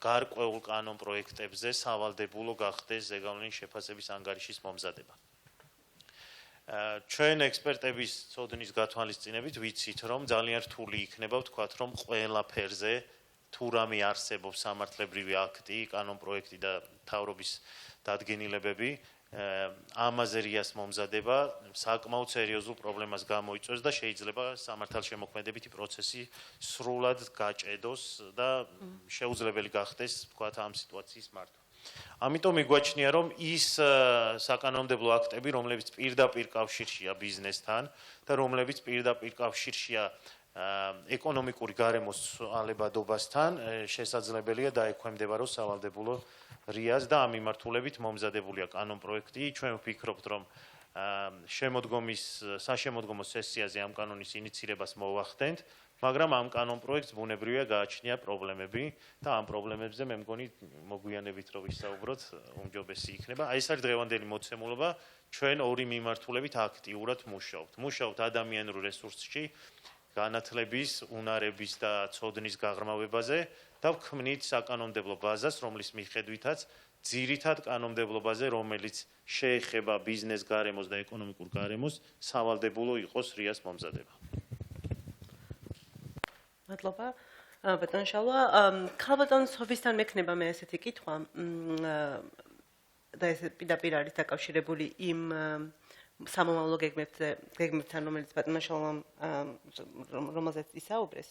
გარკვეულ კანონპროექტებზე სავალდებულო გახდეს ზეგავლენის შეფასების ანგარიშის მომზადება. ჩვენ ექსპერტების ცოდნის გათვალისწინებით ვიცით, რომ ძალიან რთული იქნება ვთქვათ, რომ ყველა ფერზე თუ რამე არსებობს სამართლებრივი აქტი, კანონპროექტი და მთავრობის დადგენილებები, ამაზე რიას მომზადება საკმაოდ სერიოზულ პრობლემას გამოიწვევს და შეიძლება სამართალშემოქმედებითი პროცესი სრულად გაჭედოს და შეუძლებელი გახდეს, ვთქვათ, ამ სიტუაციის მართვა. ამიტომ მიგვაჩნია, რომ ის საკანონმდებლო აქტები, რომლებიც პირდაპირ კავშირშია ბიზნესთან და რომლებიც პირდაპირ კავშირშია ეკონომიკური გარემოს ალებადობასთან, შესაძლებელია დაექვემდებაროს სავალდებულო რიას და ამ მიმართულებით მომზადებულია კანონპროექტი. ჩვენ ვფიქრობთ, რომ საშემოდგომო სესიაზე ამ კანონის ინიცირებას მოვახდენთ, მაგრამ ამ კანონპროექტს ბუნებრივია გააჩნია პრობლემები და ამ პრობლემებზე მე მგონი მოგვიანებით რო ვისაუბროთ, უმჯობესი იქნება. აი ეს არის დღევანდელი მოცემულობა, ჩვენ ორი მიმართულებით აქტიურად მუშაობთ. მუშაობთ ადამიანურ რესურსში, განათლების, უნარების და ცოდნის გაღრმავებაზე და ვქმნით საკანონმდებლო ბაზას, რომლის მიხედვითაც ძირითად კანონმდებლობაზე, რომელიც შეეხება ბიზნეს გარემოს და ეკონომიკურ გარემოს, სავალდებულო იყოს რიას მომზადება. მადლობა. ბატონ შალვა, ქალბატონ სოფისთან მექნება მე ესეთი კითხვა და ეს პირდაპირ არის დაკავშირებული იმ სამომავლო გეგმებთან, რომელიც ბატონმა შალვამ რომელზეც ისაუბრეს.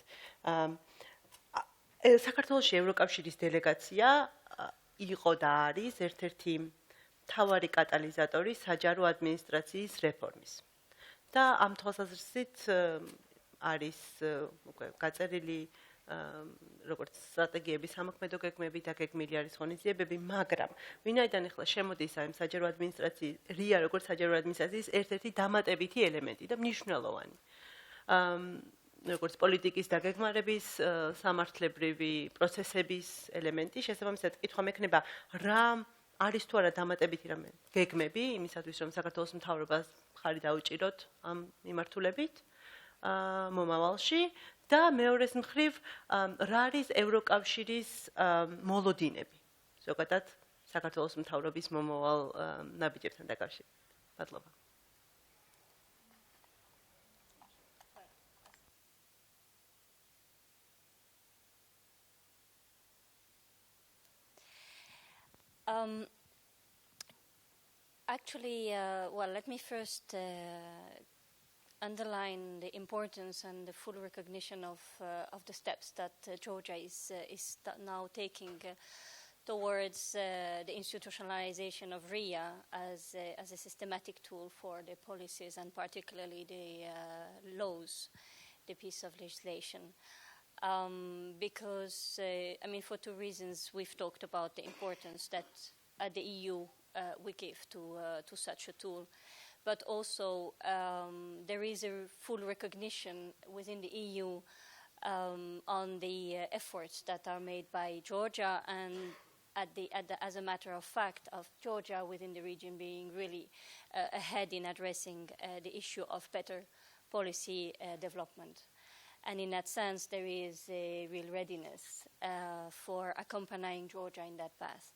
საქართველოში ევროკავშირის დელეგაცია იყო და არის ერთ-ერთი მთავარი კატალიზატორი საჯარო ადმინისტრაციის რეფორმის. და ამ თვალსაზრისით არის გაწერილი როგორც სტრატეგიები, სამოქმედო გეგმები და გეგმილი არის ღონისძიებები, მაგრამ ვინაიდან ახლა შემოდის ამ საჯარო ადმინისტრაციის რია როგორც საჯარო ადმინისტრაციის ერთ-ერთი დამატებითი ელემენტი და მნიშვნელოვანი. როგორც პოლიტიკის დაგეგმარების, სამართლებრივი პროცესების ელემენტი, შესაბამისად კითხვა მექნება, რა არის თუ არა დამატებითი რამე გეგმები იმისათვის, რომ საქართველოს მთავრობას მხარი დაუჭიროთ ამ მიმართულებით მომავალში და მეორეს მხრივ რა არის ევროკავშირის მოლოდინები ზოგადად საქართველოს მთავრობის მომავალ ნაბიჯებთან დაკავშირებით. მადლობა. Actually, well, let me first underline the importance and the full recognition of the steps that Georgia is now taking towards the institutionalization of RIA as a systematic tool for the policies and particularly the laws, the piece of legislation. Because, I mean, for two reasons, we've talked about the importance that at the EU we give to such a tool. But also there is a full recognition within the EU on the efforts that are made by Georgia and as a matter of fact of Georgia within the region being really ahead in addressing the issue of better policy development. And in that sense, there is a real readiness for accompanying Georgia in that path.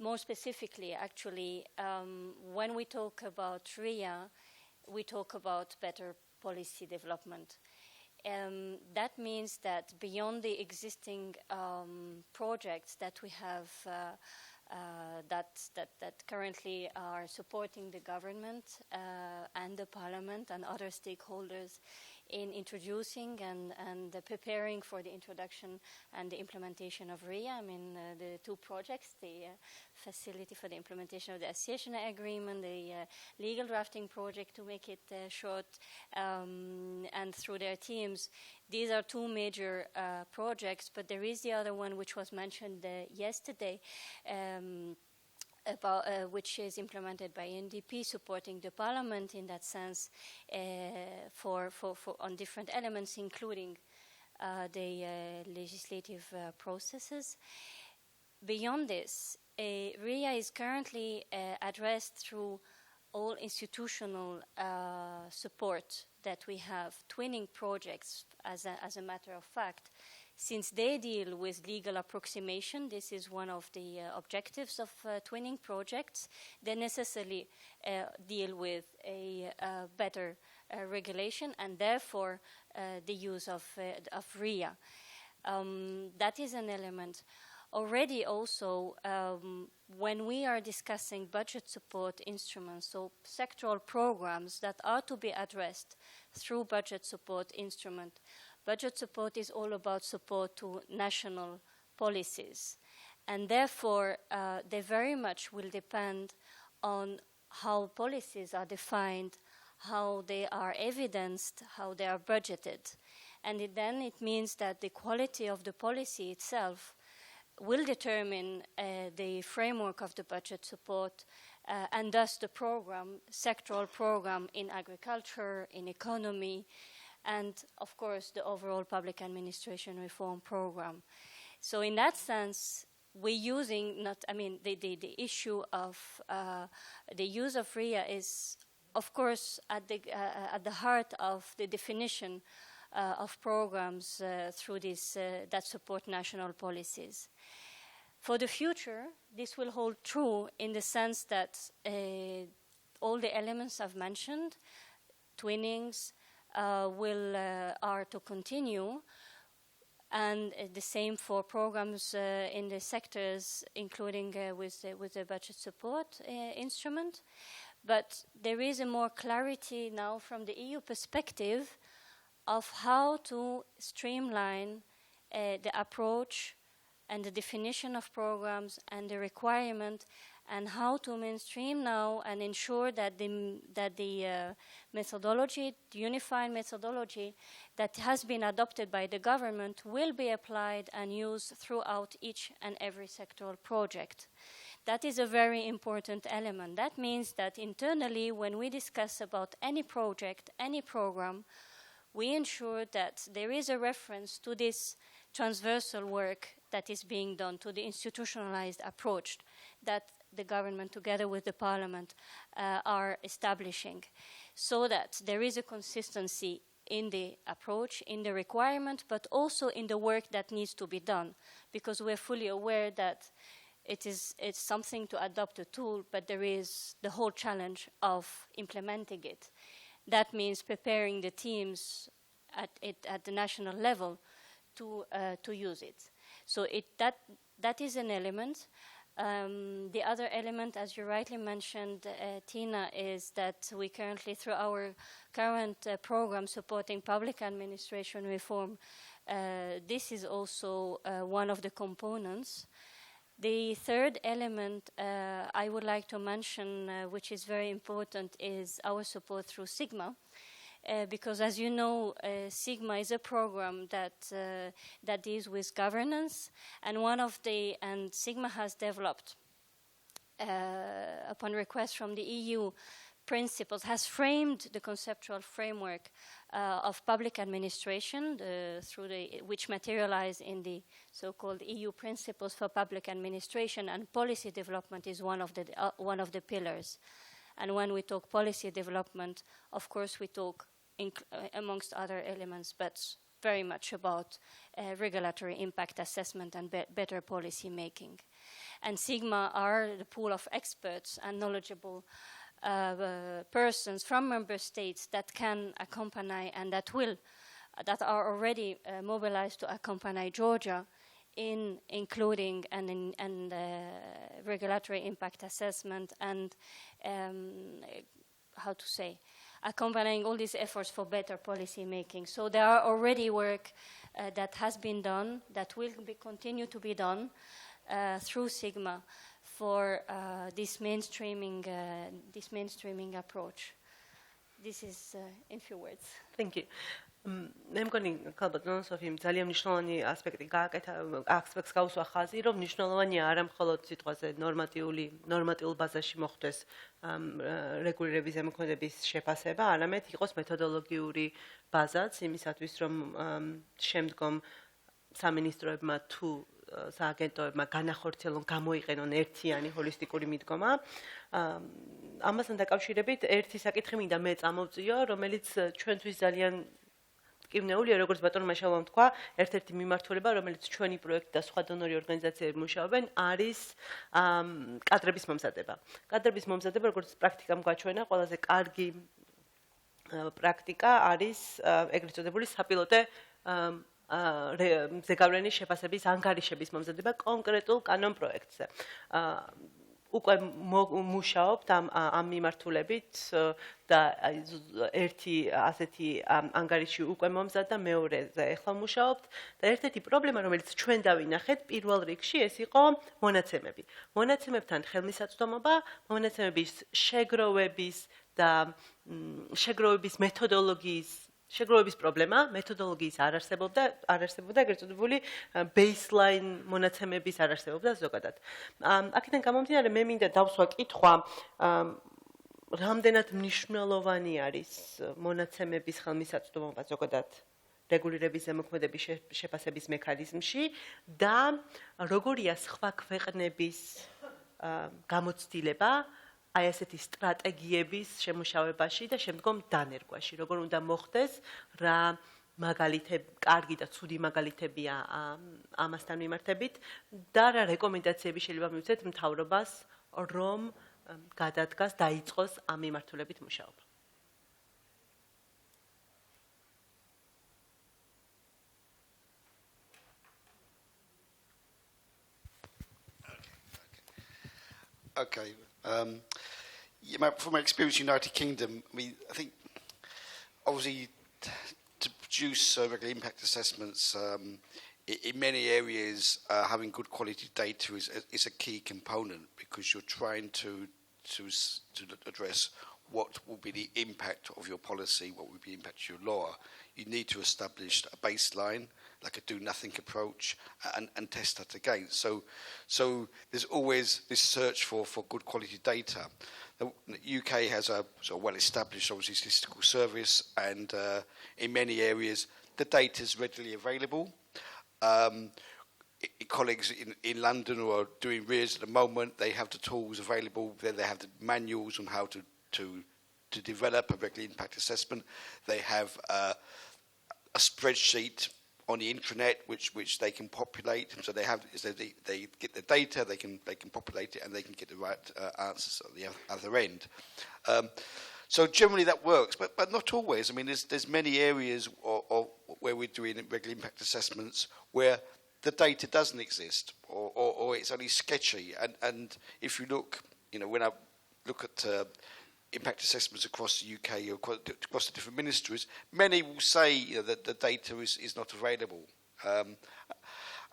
More specifically, actually, when we talk about RIA, we talk about better policy development. That means that beyond the existing projects that we have that currently are supporting the government and the parliament and other stakeholders in introducing and preparing for the introduction and the implementation of RIA. I mean, the two projects, the facility for the implementation of the association agreement, the legal drafting project to make it short, and through their teams. These are two major projects, but there is the other one which was mentioned yesterday, which is implemented by NDP, supporting the parliament in that sense for on different elements, including the legislative processes. Beyond this, RIA is currently addressed through all institutional support that we have, twinning projects as a matter of fact. Since they deal with legal approximation, this is one of the objectives of twinning projects, they necessarily deal with a better regulation and therefore the use of RIA. That is an element. Already also, when we are discussing budget support instruments, so sectoral programs that are to be addressed through budget support instrument, budget support is all about support to national policies. And therefore, they very much will depend on how policies are defined, how they are evidenced, how they are budgeted. And then it means that the quality of the policy itself will determine the framework of the budget support and thus the program, sectoral program in agriculture, in economy, and of course the overall public administration reform program. So in that sense, we're using the issue of the use of RIA is of course at the heart of the definition of programs through this that support national policies. For the future, this will hold true in the sense that all the elements I've mentioned, twinnings, are to continue, and the same for programs in the sectors, including with the budget support instrument. But there is a more clarity now from the EU perspective of how to streamline the approach and the definition of programs and the requirement, and how to mainstream now and ensure that the methodology, the unified methodology that has been adopted by the government will be applied and used throughout each and every sectoral project. That is a very important element. That means that internally, when we discuss about any project, any program, we ensure that there is a reference to this transversal work that is being done, to the institutionalized approach that the government, together with the parliament, are establishing, so that there is a consistency in the approach, in the requirement, but also in the work that needs to be done, because we're fully aware that it's something to adopt a tool, but there is the whole challenge of implementing it. That means preparing the teams at the national level to use it. So that is an element. The other element, as you rightly mentioned, Tina, is that we currently, through our current program supporting public administration reform, this is also one of the components. The third element I would like to mention, which is very important, is our support through Sigma. Because, as you know, Sigma is a program that deals with governance, and Sigma has developed, upon request from the EU, principles, has framed the conceptual framework of public administration, which materialize in the so-called EU principles for public administration, and policy development is one of the pillars. And when we talk policy development, of course we talk amongst other elements, but very much about regulatory impact assessment and better policy making. And Sigma are the pool of experts and knowledgeable persons from member states that can accompany and that are already mobilized to accompany Georgia in including and regulatory impact assessment and accompanying all these efforts for better policy making. So there are already work that has been done, that will continue to be done through Sigma for this mainstreaming approach. This is in few words. Thank you. მე მგონი ალბათ სოფიამ ძალიან მნიშვნელოვანი ასპექტი გააკეთა, ასპექტს გაუსვა ხაზი, რომ მნიშვნელოვანია არა მხოლოდ სიტყვაზე ნორმატიულ ბაზაში მოხდეს რეგულირების ზემოქმედების შეფასება, არამედ იყოს მეთოდოლოგიური ბაზაც იმისათვის, რომ შემდგომ სამინისტროებმა თუ სააგენტოებმა განახორციელონ, გამოიყენონ ერთიანი ჰოლისტიკური მიდგომა. ამასთან დაკავშირებით ერთი საკითხი მინდა მე წამოვწიო, რომელიც ჩვენთვის ძალიან მკვნეულია, როგორც ბატონმა შალვამ თქვა, ერთ-ერთი მიმართულება, რომელიც ჩვენი პროექტი და სხვა დონორი ორგანიზაციები მუშაობენ, არის კადრების მომზადება. კადრების მომზადება, როგორც პრაქტიკამ გვაჩვენა, ყველაზე კარგი პრაქტიკა არის ეგრეთ წოდებული საპილოტე ზეგავლენის შეფასების ანგარიშების მომზადება კონკრეტულ კანონ პროექტზე. უკვე მუშაობთ ამ მიმართულებით და ერთი ასეთი ანგარიში უკვე მომზადდა, მეორეზე ეხლა მუშაობთ და ერთ-ერთი პრობლემა, რომელიც ჩვენ დავინახეთ, პირველ რიგში ეს იყო მონაცემები. მონაცემებთან ხელმისაწვდომობა, მონაცემების შეგროვების და შეგროვების შეგროვების პრობლემა, მეთოდოლოგიის არ არსებობდა, ეგრეთ წოდებული baseline მონაცემების არ არსებობდა ზოგადად. აქედან გამომდინარე, მე მინდა დავსვა კითხვა, რამდენად მნიშვნელოვანი არის მონაცემების ხელმისაწვდომობა ზოგადად რეგულირების ზემოქმედების შეფასების მექანიზმში და როგორია სხვა ქვეყნების გამოცდილება აი ესეთი სტრატეგიების შემუშავებაში და შემდგომ დანერგვაში, როგორ უნდა მოხდეს, რა მაგალითები, კარგი და ცუდი მაგალითებია ამასთან მიმართებით და რა რეკომენდაციები შეიძლება მივცეთ მთავრობას, რომ გადადგას, დაიწყოს ამ მიმართულებით მუშაობა. Okay. From my experience in the United Kingdom, I think obviously to produce regular impact assessments in many areas, having good quality data is a key component because you're trying to address what will be the impact of your policy, what will be the impact of your law. You need to establish a baseline, like a do-nothing approach, and test that against. So there's always this search for good quality data. The UK has a sort of well-established, obviously, statistical service, and in many areas, the data is readily available. Colleagues in London who are doing REARS at the moment, they have the tools available. They have the manuals on how to develop a regular impact assessment. They have a spreadsheet on the intranet which they can populate. So they get the data, they can populate it, and they can get the right answers at the other end. So generally that works, but not always. I mean, there's many areas where we're doing regular impact assessments where the data doesn't exist, or it's only sketchy. And if you look, when I look at impact assessments across the UK or across the different ministries, many will say that the data is not available. And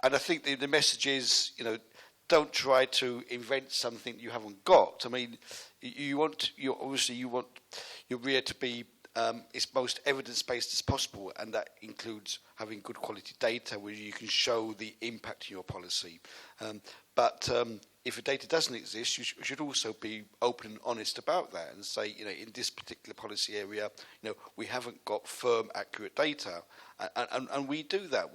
I think the message is, don't try to invent something you haven't got. I mean, you want your REAR to be as most evidence-based as possible, and that includes having good quality data where you can show the impact of your policy. But if the data doesn't exist, you should also be open and honest about that and say, in this particular policy area, we haven't got firm, accurate data. And we do that.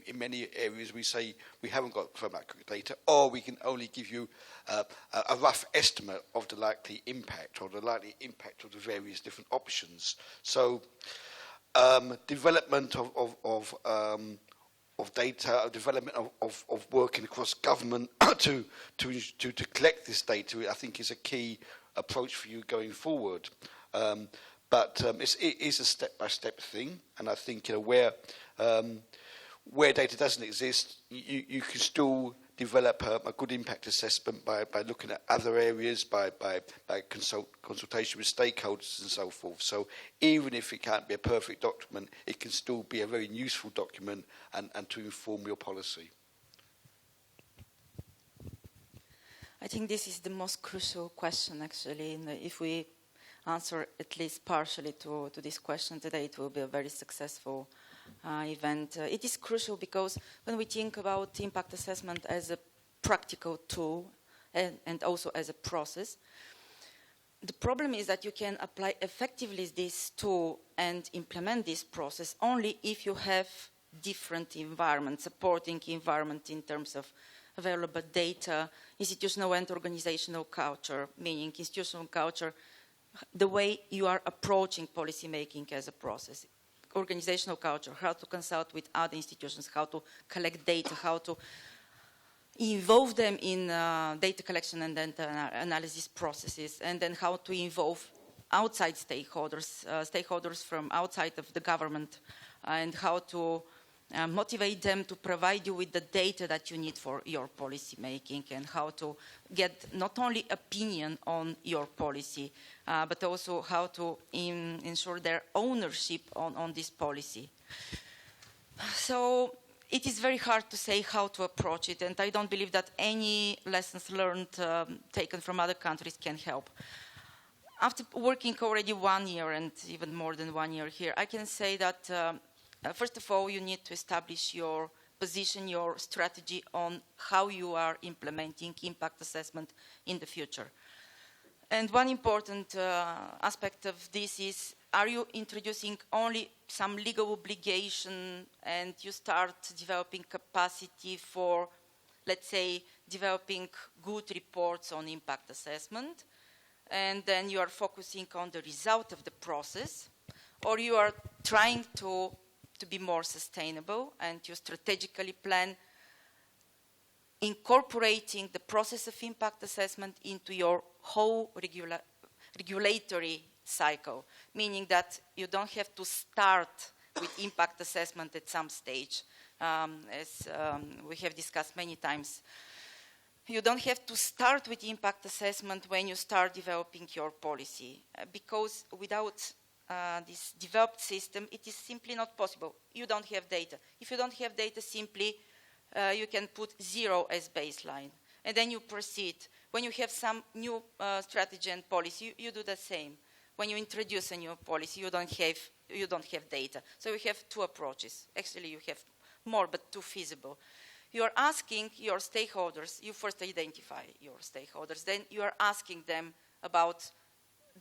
In many areas, we say we haven't got firm, accurate data, or we can only give you a rough estimate of the likely impact or the likely impact of the various different options. So development of data, development of working across government to collect this data, I think is a key approach for you going forward. But it is a step-by-step thing, and I think where data doesn't exist, you can still develop a good impact assessment by looking at other areas, by consultation with stakeholders and so forth. So even if it can't be a perfect document, it can still be a very useful document and to inform your policy. I think this is the most crucial question, actually. If we answer at least partially to this question today, it will be a very successful event. It is crucial because when we think about impact assessment as a practical tool and also as a process, the problem is that you can apply effectively this tool and implement this process only if you have different environment, supporting environment in terms of available data, institutional and organizational culture, meaning institutional culture, the way you are approaching policy making as a process. Organizational culture, how to consult with other institutions, how to collect data, how to involve them in data collection and data analysis processes, and then how to involve outside stakeholders, stakeholders from outside of the government, and how to motivate them to provide you with the data that you need for your policy making and how to get not only opinion on your policy, but also how to ensure their ownership on this policy. So it is very hard to say how to approach it, and I don't believe that any lessons learned taken from other countries can help. After working already 1 year and even more than 1 year here, I can say that first of all, you need to establish your position, your strategy on how you are implementing impact assessment in the future. And one important aspect of this is, are you introducing only some legal obligation and you start developing capacity for, let's say, developing good reports on impact assessment, and then you are focusing on the result of the process, or you are trying to be more sustainable and you strategically plan incorporating the process of impact assessment into your whole regulatory cycle, meaning that you don't have to start with impact assessment at some stage, as we have discussed many times. You don't have to start with impact assessment when you start developing your policy, because without this developed system, it is simply not possible. You don't have data. If you don't have data, simply you can put 0 as baseline, and then you proceed. When you have some new strategy and policy, you do the same. When you introduce a new policy, you don't have data. So you have two approaches. Actually, you have more, but two feasible. You are asking your stakeholders. You first identify your stakeholders. Then you are asking them about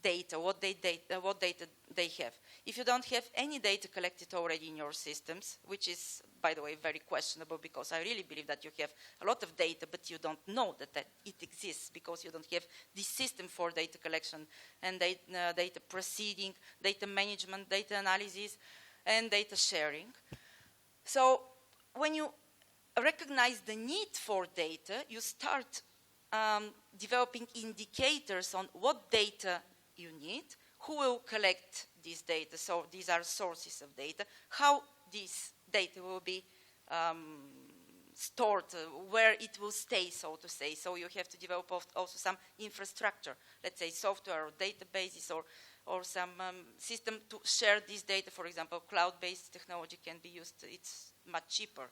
data, what data they have. If you don't have any data collected already in your systems, which is, by the way, very questionable, because I really believe that you have a lot of data, but you don't know that it exists because you don't have this system for data collection and data proceeding, data management, data analysis, and data sharing. So when you recognize the need for data, you start developing indicators on what data you need, who will collect this data, so these are sources of data, how this data will be stored, where it will stay, so to say. So you have to develop also some infrastructure, let's say software or databases or some system to share this data. For example, cloud-based technology can be used. It's much cheaper.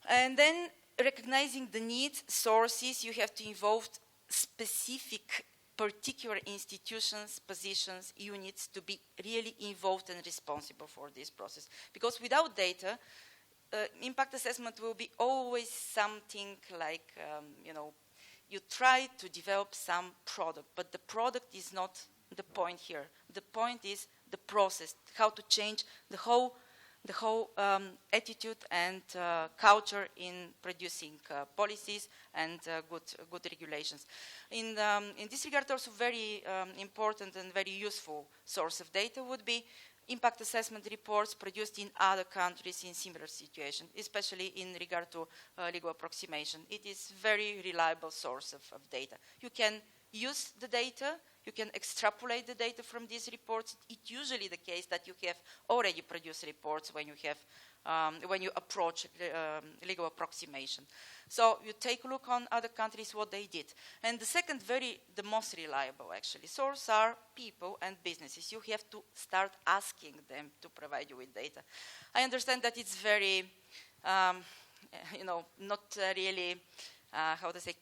And then recognizing the needs, sources, you have to involve specific particular institutions, positions, units to be really involved and responsible for this process. Because without data, impact assessment will be always something like, you try to develop some product, but the product is not the point here. The point is the process, how to change the whole attitude and culture in producing policies and good regulations. In this regard, also very important and very useful source of data would be impact assessment reports produced in other countries in similar situations, especially in regard to legal approximation. It is a very reliable source of data. You can use the data. You can extrapolate the data from these reports. It's usually the case that you have already produced reports when you have, when you approach legal approximation. So you take a look on other countries, what they did. And the second, the most reliable actually, source are people and businesses. You have to start asking them to provide you with data. I understand that it's very, not really, how to say,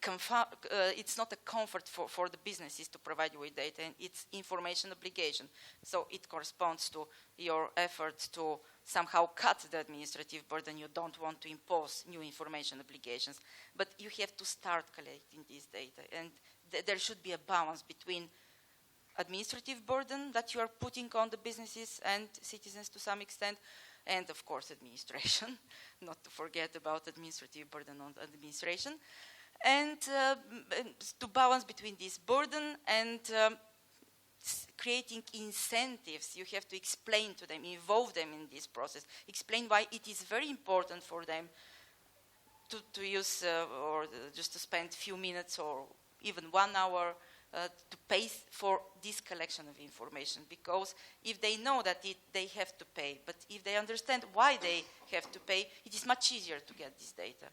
it's not a comfort for the businesses to provide you with data, and it's information obligation. So it corresponds to your efforts to somehow cut the administrative burden. You don't want to impose new information obligations, but you have to start collecting this data. And there should be a balance between administrative burden that you are putting on the businesses and citizens to some extent, and of course administration, not to forget about administrative burden on administration, and to balance between this burden and creating incentives. You have to explain to them, involve them in this process, explain why it is very important for them to use or just to spend a few minutes or even 1 hour to pay for this collection of information, because if they know that they have to pay, but if they understand why they have to pay, it is much easier to get this data.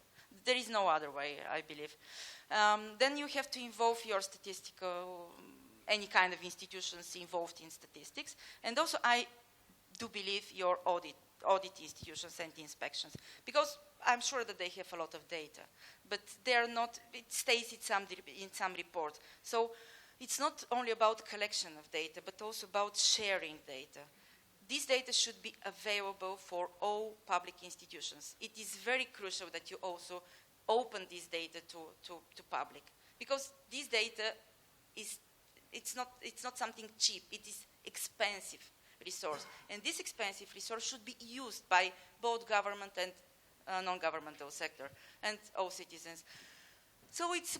There is no other way, I believe. Then you have to involve your any kind of institutions involved in statistics, and also I do believe your audit institutions and inspections, because I'm sure that they have a lot of data, but they are not, it stays in some reports. So it's not only about collection of data, but also about sharing data. This data should be available for all public institutions. It is very crucial that you also open this data to public, because this data it's not something cheap, it is expensive resource. And this expensive resource should be used by both government and non-governmental sector and all citizens. So it's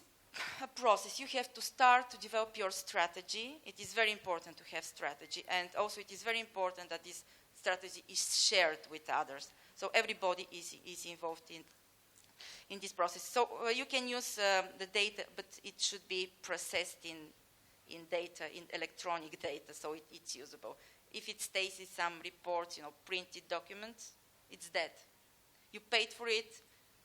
a process. You have to start to develop your strategy. It is very important to have strategy, and also it is very important that this strategy is shared with others. So everybody is involved in this process. So you can use the data, but it should be processed in data, in electronic data, so it's usable. If it stays in some reports, printed documents, it's dead. You paid for it,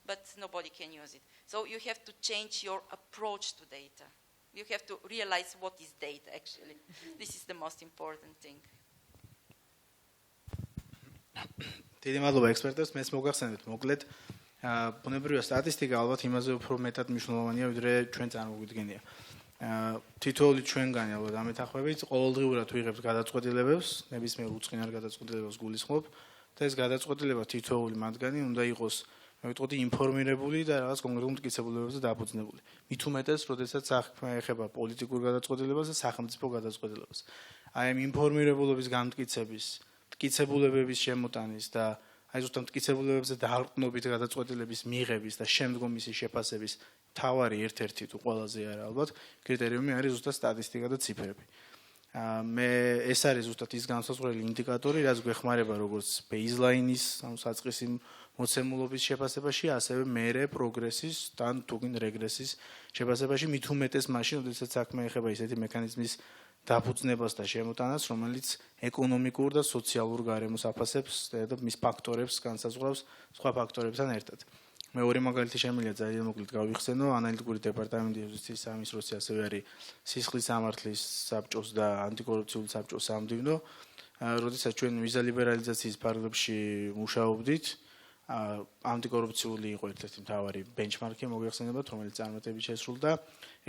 but nobody can use it. So you have to change your approach to data. You have to realize what is data, actually. This is the most important thing. დიდი მადლობა ექსპერტებს. მეც მოგახსენებთ მოკლედ, ბუნებრივია სტატისტიკა ალბათ იმაზე უფრო მეტად მნიშვნელოვანია, ვიდრე ჩვენ წარმოგვიდგენია. თითოეული ჩვენგანი ალბათ ამეთახვებით ყოველდღიურად ვიღებთ გადაწყვეტილებებს, ნებისმიერ უწყინარ გადაწყვეტილებას გულისხმობ და ეს გადაწყვეტილება თითოეული მათგანი უნდა იყოს, ვიტყოდი, ინფორმირებული და რაღაც კონკრეტულ მტკიცებულებებზე დაფუძნებული. მით უმეტეს, როდესაც საქმე ეხება პოლიტიკურ გადაწყვეტილებას და სახელმწიფო გადაწყვეტილებას. აი ამ ინფორმირებულობის გამტკიცების, მტკიცებულებების შემოტანის და აი ზუსტად მტკიცებულებებზე დაყრდნობით გადაწყვეტილების მიღების და შემდგომ ისის შეფასების თავარი ერთ-ერთი თუ ყველაზე არა ალბათ კრიტერიუმი არის ზუსტად სტატისტიკა და ციფრები. მე ეს არის ზუსტად ის განსაზღვრელი ინდიკატორი, რაც გვეხმარება როგორც ბეიზლაინის, ანუ საწყისი მოცემულობის შეფასებაში, ასევე მერე პროგრესის და თუგინ რეგრესის შეფასებაში, მით უმეტეს მაშინ, როდესაც საქმე ეხება ისეთი მექანიზმის დაფუძნებას და შემოტანას, რომელიც ეკონომიკურ და სოციალურ გარემოს აფასებს და მის ფაქტორებს განსაზღვრავს სხვა ფაქტორებთან ერთად. მეორე მაგალითი შემიძლია ძალიან მოკლედ გავიხსენო, ანალიტიკური დეპარტამენტი იუსტიციის სამინისტროში ასევე არის სისხლის სამართლის საბჭოს და ანტიკორუფციული საბჭოს სამდივნო. როდესაც ჩვენ ვიზა ლიბერალიზაციის ფარგლებში მუშაობდით, ანტიკორუფციული იყო ერთ-ერთი მთავარი ბენჩმარკი, მოგეხსენებათ, რომელიც წარმატებით შესრულდა.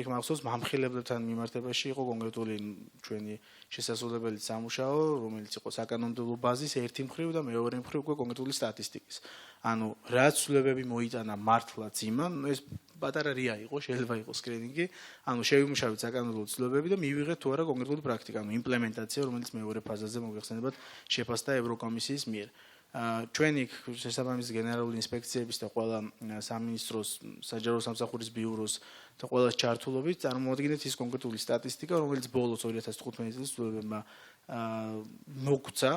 იქ მახსოვს მამხილებლებთან მიმართებაში იყო კონკრეტული ჩვენი შესაძლებელი სამუშაო, რომელიც იყო საკანონმდებლო ბაზის ერთი მხრივ და მეორე მხრივ უკვე კონკრეტული სტატისტიკის. ანუ რაც ცვლილებები მოიტანა მართლაც იმან, ეს პატარა რია იყო, შეიძლება იყოს სკრინინგი, ანუ შევიმუშავეთ საკანონმდებლო ცვლილებები და მივიღეთ თუ არა კონკრეტული პრაქტიკა, ანუ იმპლემენტაცია, რომელიც მეორე ფაზაზე მოგეხსენებათ შეფასდა ევროკომისიის მიერ. ჩვენი შესაბამისი გენერალური ინსპექციების და ყველა სამინისტროს საჯარო სამსახურის ბიუროს და ყველა ჩართულობით წარმოადგენთ ის კონკრეტული სტატისტიკა, რომელიც ბოლოს 2015 წლის ცვლილებებმა მოგვცა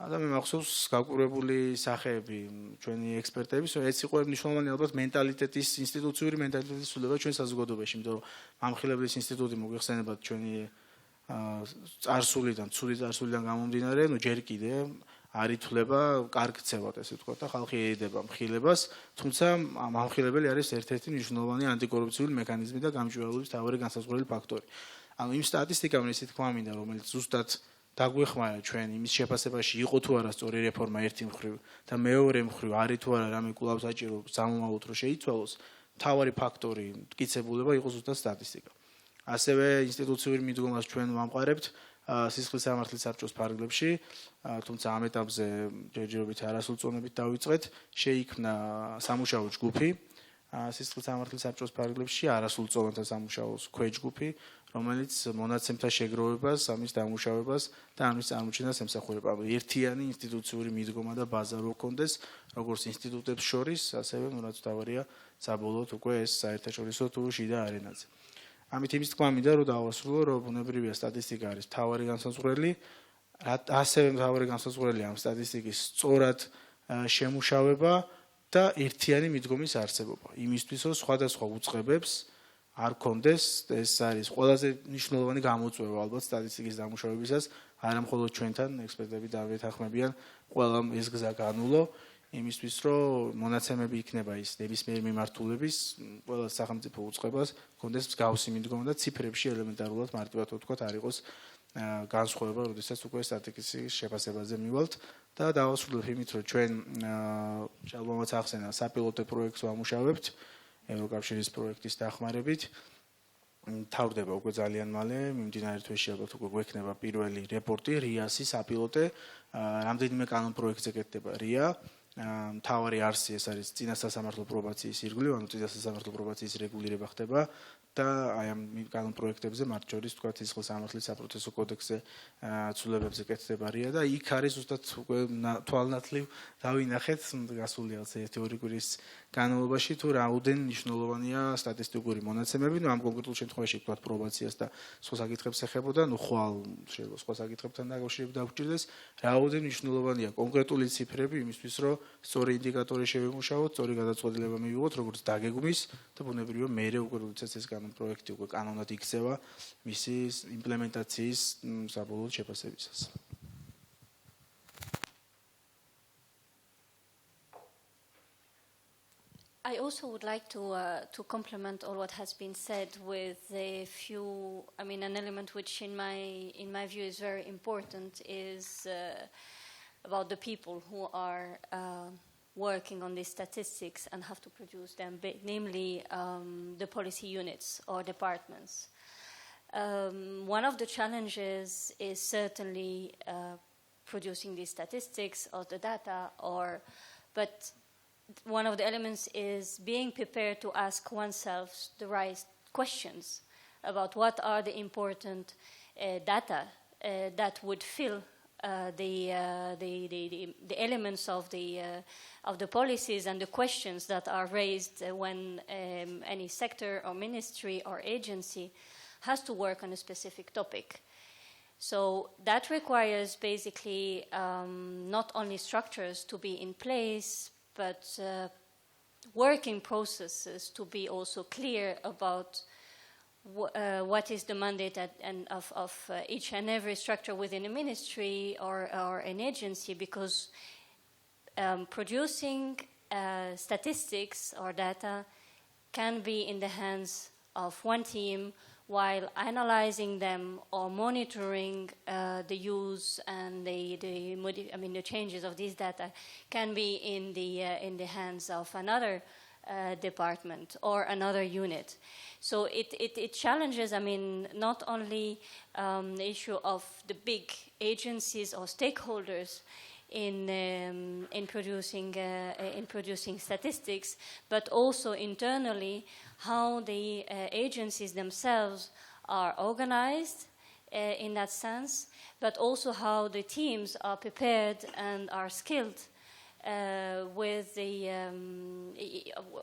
და მე მახსოვს გაკვირვებული სახეები ჩვენი ექსპერტების, ეს იყო მნიშვნელოვანი ალბათ მენტალიტეტის, ინსტიტუციური მენტალიტეტის ცვლილება ჩვენ საზოგადოებაში, იმიტომ რომ მამხილების ინსტიტუტი მოგეხსენებათ ჩვენი წარსულიდან, ცუდი წარსულიდან გამომდინარე, ჯერ კიდე არ ითვლება კარგ ცევად, ესე ვთქვათ, და ხალხი ეედება მხილებას, თუმცა მამხილებელი არის ერთ-ერთი მნიშვნელოვანი ანტიკორუფციული მექანიზმი და გამჭვირვალობის მთავარი განსაზღვრელი ფაქტორი. ანუ იმ სტატისტიკამ ისე თქვა მინდა, რომელიც ზუსტად დაგვეხმარა ჩვენ იმის შეფასებაში, იყო თუ არა სწორი რეფორმა ერთი მხრივ და მეორე მხრივ არის თუ არა რამე კვლავ საჭირო სამომავლოდ რომ შეიცვალოს, მთავარი ფაქტორი მტკიცებულება იყო ზუსტად სტატისტიკა. ასევე ინსტიტუციური მიდგომას ჩვენ ვამყარებთ სისხლის სამართლის საბჭოს ფარგლებში, თუმცა ამ ეტაპზე ჯერჯერობით არასრულწლოვნებით დავიწყეთ, შეიქმნა სამუშაო ჯგუფი სისხლის სამართლის საბჭოს ფარგლებში, არასრულწლოვანთა სამუშაოს ქვეჯგუფი, რომელიც მონაცემთა შეგროვებას, ამის დამუშავებას და ამის წარმოჩენას ემსახურება. ერთიანი ინსტიტუციური მიდგომა და ბაზა რო კონდეს, როგორც ინსტიტუტებს შორის, ასევე რაც თავარია საბოლოოდ უკვე ეს საერთაშორისო თუ შიდა არენაზე. ამით იმის თქვა მინდა, რომ დავასრულო, რომ ბუნებრივია სტატისტიკა არის მთავარი განსაზღვრელი, ასევე მთავარი განსაზღვრელი ამ სტატისტიკის სწორად შემუშავება და ერთიანი მიდგომის არსებობა. იმისთვის, რომ სხვადასხვა უწყებებს არ კონდეს, ეს არის ყველაზე მნიშვნელოვანი გამოწვევა ალბათ სტატისტიკის დამუშავებისას, არა მხოლოდ ჩვენთან ექსპერტები დავეთანხმებიან, ყველამ ეს გზა განულო, იმისთვის რომ მონაცემები იქნება ის ნებისმიერ მიმართულების, ყველა სახელმწიფო უწყებას კონდეს მსგავსი მიდგომა და ციფრებში ელემენტარულად მარტივად ვთქვათ არ იყოს განსხვავება, როდესაც უკვე სტატისტიკის შეფასებაზე მივალთ და დავასრულებ იმით, რომ ჩვენ ჭალბამაც ახსენა საპილოტო პროექტს ვამუშავებთ ევროკავშირის პროექტის დახმარებით. თავდება უკვე ძალიან მალე, მიმდინარე თვეში ალბათ უკვე გვექნება პირველი რეპორტი რიასის საპილოტე, რამდენიმე კანონ პროექტზე კეთდება რია. მთავარი არსი ეს არის წინასასამართლო პრობაციის ირგვლივ, ანუ წინასასამართლო პრობაციის რეგულირება ხდება და აი ამ კანონ პროექტებზე მათ შორის თქვა სისხლის სამართლის საპროცესო კოდექსზე ცვლილებებზე კეთდება რია და იქ არის ზუსტად უკვე თვალნათლივ დავინახეთ გასული რაღაც თეორიურის განმავლობაში თუ რაუდენ მნიშვნელოვანია სტატისტიკური მონაცემები, ნუ ამ კონკრეტულ შემთხვევაში თქვა პრობაციას და სხვა საკითხებს ეხებოდა, ნუ ხვალ შეიძლება სხვა საკითხებთან დაკავშირებით დაგვჭირდეს, რაუდენ მნიშვნელოვანია კონკრეტული ციფრები იმისთვის, რომ სწორი ინდიკატორი შევიმუშაოთ, სწორი გადაწყვეტილება მივიღოთ, როგორც დაგეგმვის და ბუნებრივია მერე უკვე როდესაც ეს კანონ პროექტი უკვე კანონად იქცევა მისი იმპლემენტაციის საბოლოო შეფასებისას. I also would like to complement all what has been said with a few. I mean, an element which, in my view, is very important is about the people who are working on these statistics and have to produce them, namely the policy units or departments. One of the challenges is certainly producing these statistics or the data, but one of the elements is being prepared to ask oneself the right questions about what are the important data that would fill the elements of the policies and the questions that are raised when any sector or ministry or agency has to work on a specific topic. So that requires basically not only structures to be in place, but working processes to be also clear about what is the mandate of each and every structure within a ministry or an agency, because producing statistics or data can be in the hands of one team, while analyzing them or monitoring the use and the changes of these data can be in the hands of another department or another unit. So it challenges, not only the issue of the big agencies or stakeholders in producing statistics, but also internally how the agencies themselves are organized in that sense, but also how the teams are prepared and are skilled with the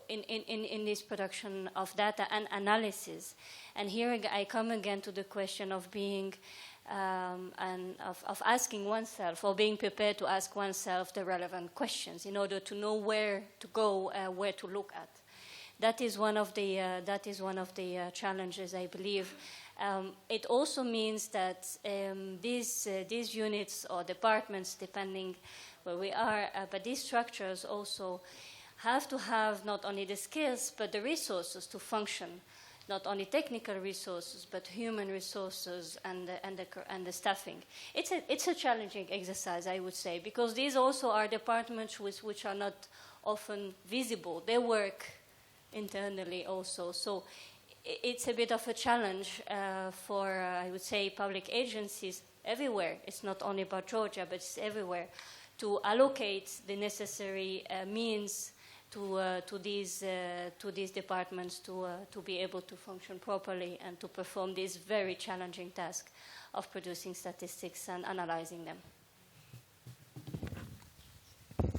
in this production of data and analysis. And here I come again to the question of being and of asking oneself, or being prepared to ask oneself the relevant questions in order to know where to go, where to look at. That is one of the challenges, I believe. It also means that these units or departments, depending where we are, but these structures also have to have not only the skills but the resources to function. Not only technical resources, but human resources and the staffing. It's a challenging exercise, I would say, because these also are departments which are not often visible. They work internally also. So it's a bit of a challenge for, I would say, public agencies everywhere. It's not only about Georgia, but it's everywhere, to allocate the necessary means to these departments to be able to function properly and to perform this very challenging task of producing statistics and analyzing them.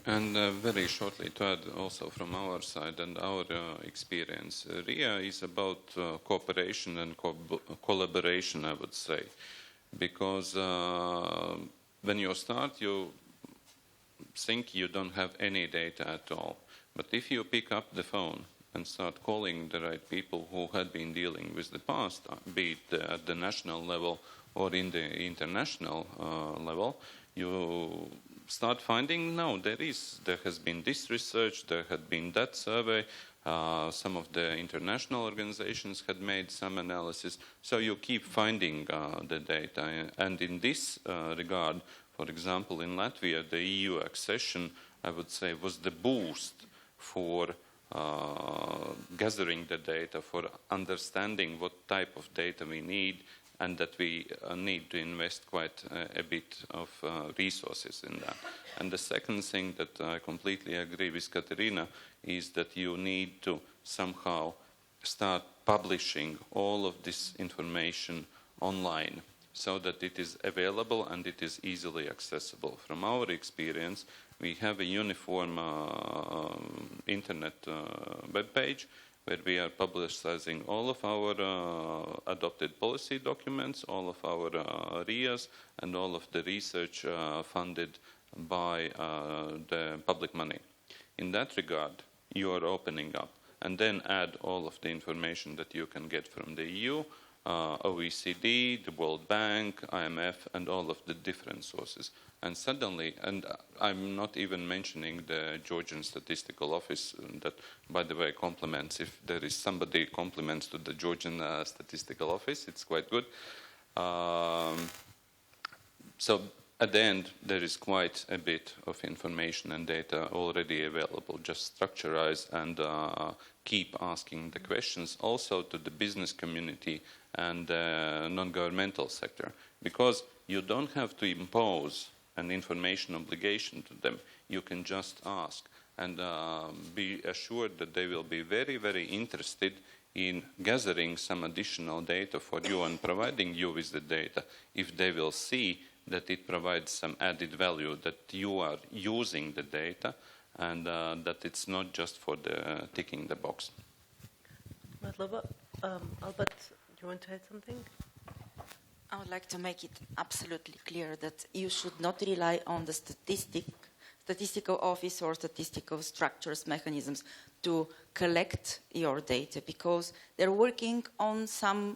And very shortly to add also from our side and our experience, RIA is about cooperation and collaboration, I would say, because when you start, you think you don't have any data at all. But if you pick up the phone and start calling the right people who had been dealing with the past, be it at the national level or in the international level, you start finding, no, there has been this research, there had been that survey, some of the international organizations had made some analysis, so you keep finding the data. And in this regard, for example, in Latvia, the EU accession, I would say, was the boost for gathering the data, for understanding what type of data we need, and that we need to invest quite a bit of resources in that. And the second thing that I completely agree with Katerina is that you need to somehow start publishing all of this information online so that it is available and it is easily accessible. From our experience, we have a uniform internet web page where we are publicizing all of our adopted policy documents, all of our RIAs, and all of the research funded by the public money. In that regard, you are opening up, and then add all of the information that you can get from the EU, OECD, the World Bank, IMF, and all of the different sources. And suddenly, and I'm not even mentioning the Georgian Statistical Office that, by the way, compliments. If there is somebody compliments to the Georgian Statistical Office, it's quite good. So at the end, there is quite a bit of information and data already available. Just structurize and keep asking the questions also to the business community and the non-governmental sector, because you don't have to impose an information obligation to them. You can just ask and be assured that they will be very, very interested in gathering some additional data for you and providing you with the data if they will see that it provides some added value, that you are using the data and that it's not just for the ticking the box. Madlova, Albert, do you want to add something? I would like to make it absolutely clear that you should not rely on the statistical office or statistical structures, mechanisms to collect your data, because they're working on some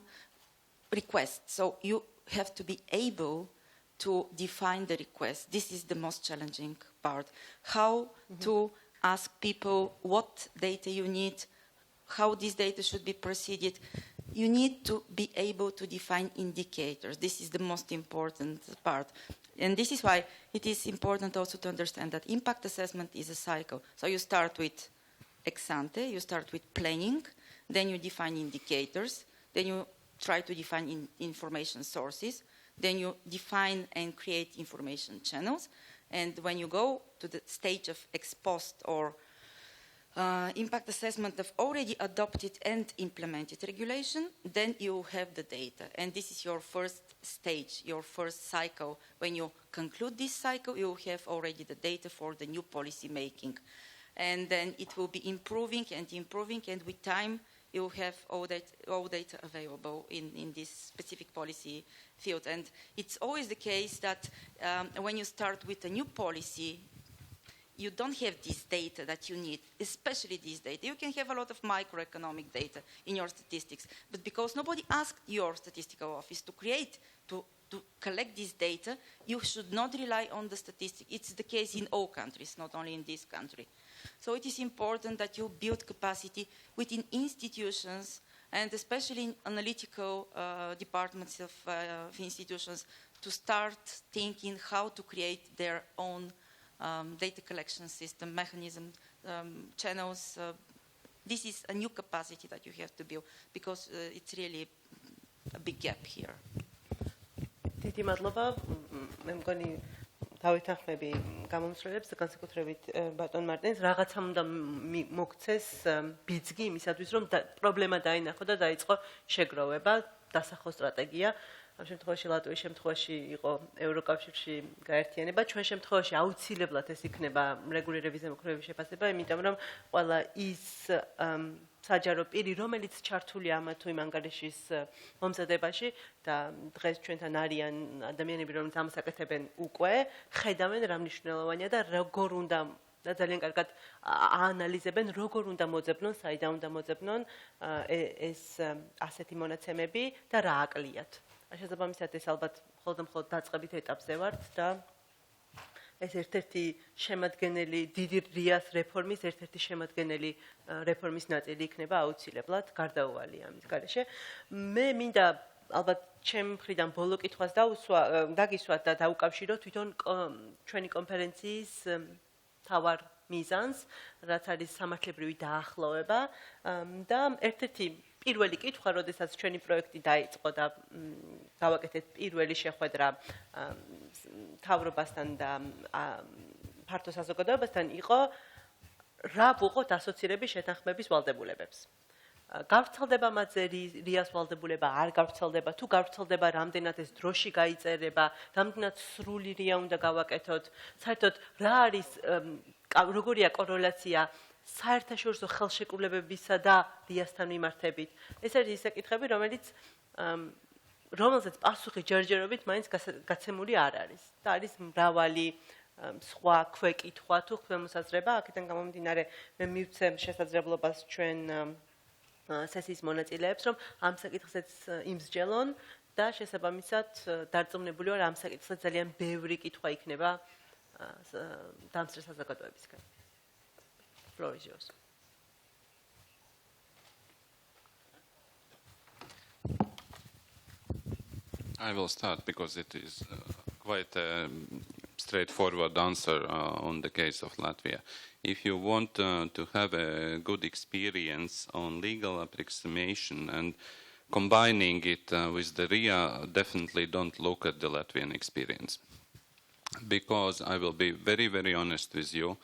requests. So you have to be able to define the request. This is the most challenging part. How to ask people what data you need, how this data should be proceeded. You need to be able to define indicators. This is the most important part. And this is why it is important also to understand that impact assessment is a cycle. So you start with ex ante, you start with planning, then you define indicators, then you try to define information sources, then you define and create information channels. And when you go to the stage of ex post or impact assessment of already adopted and implemented regulation, then you have the data. And this is your first stage, your first cycle. When you conclude this cycle, you have already the data for the new policy making. And then it will be improving, and with time, you have all data available in this specific policy field. And it's always the case that when you start with a new policy, you don't have this data that you need, especially this data. You can have a lot of microeconomic data in your statistics, but because nobody asked your statistical office to collect this data, you should not rely on the statistics. It's the case in all countries, not only in this country. So it is important that you build capacity within institutions, and especially in analytical departments of institutions, to start thinking how to create their own data collection system, mechanism, channels. This is a new capacity that you have to build, because it's really a big gap here. დიდი მადლობა. მე მგონი დავითანხმები გამომსვლელებს, განსაკუთრებით ბატონ მარტინს, რაღაცა უნდა მოგცეს ბიძგი იმისათვის, რომ პრობლემა დაინახო და დაიწყო შეგროვება, დასახო სტრატეგია. ამ შემთხვევაში ლატვიის შემთხვევაში იყო ევროკავშირში გაერთიანება, ჩვენ შემთხვევაში აუცილებლად ეს იქნება რეგულირების ზემოქმედების შეფასება, იმიტომ რომ ყველა ის საჯარო პირი, რომელიც ჩართულია ამა თუ იმ ანგარიშის მომზადებაში და დღეს ჩვენთან არიან ადამიანები, რომლებიც ამას აკეთებენ უკვე, ხედავენ რა მნიშვნელოვანია და როგორ უნდა და ძალიან კარგად აანალიზებენ, როგორ უნდა მოძებნონ, საიდან უნდა მოძებნონ ეს ასეთი მონაცემები და რა აკლიათ. შესაბამისად ეს ალბათ მხოლოდ დაწყებით ეტაპზე ვართ და ეს ერთ-ერთი შემადგენელი დიდი რიას რეფორმის ერთ-ერთი შემადგენელი რეფორმის ნაწილი იქნება აუცილებლად გარდაუვალი ამის გარეშე. მე მინდა ალბათ ჩემ მხრიდან ბოლო კითხვას დაგისვათ და დაუკავშიროთ თვითონ ჩვენი კონფერენციის თავარ მიზანს, რაც არის სამართლებრივი დაახლოვება და ერთ-ერთი პირველი კითხვა, როდესაც ჩვენი პროექტი დაიწყო და გავაკეთეთ პირველი შეხვედრა მთავრობასთან და ფართო საზოგადოებასთან იყო რა ვუყოთ ასოცირების შეთანხმების ვალდებულებებს. გავრცელდება მათზე რიას ვალდებულება, არ გავრცელდება, თუ გავრცელდება, რამდენად ეს დროში გაიწერება, რამდენად სრული რია უნდა გავაკეთოთ, საერთოდ რა არის როგორია კორელაცია საერთაშორისო ხელშეკრულებებისა და რიასთან მიმართებით. ეს არის ის საკითხები, რომელზეც პასუხი ჯერჯერობით მაინც გაცემული არ არის. და არის მრავალი სხვა ქვეკითხვა თუ ხელმოსაზრება, აქედან გამომდინარე მე მივცე შესაძლებლობას ჩვენ სესიის მონაწილეებს, რომ ამ საკითხზეც იმსჯელონ და შესაბამისად დარწმუნებული ვარ, ამ საკითხზე ძალიან ბევრი კითხვა იქნება დამსწრე საზოგადოებისგან. Floor is yours. I will start because it is quite a straightforward answer on the case of Latvia. If you want to have a good experience on legal approximation and combining it with the RIA, definitely don't look at the Latvian experience. Because I will be very, very honest with you,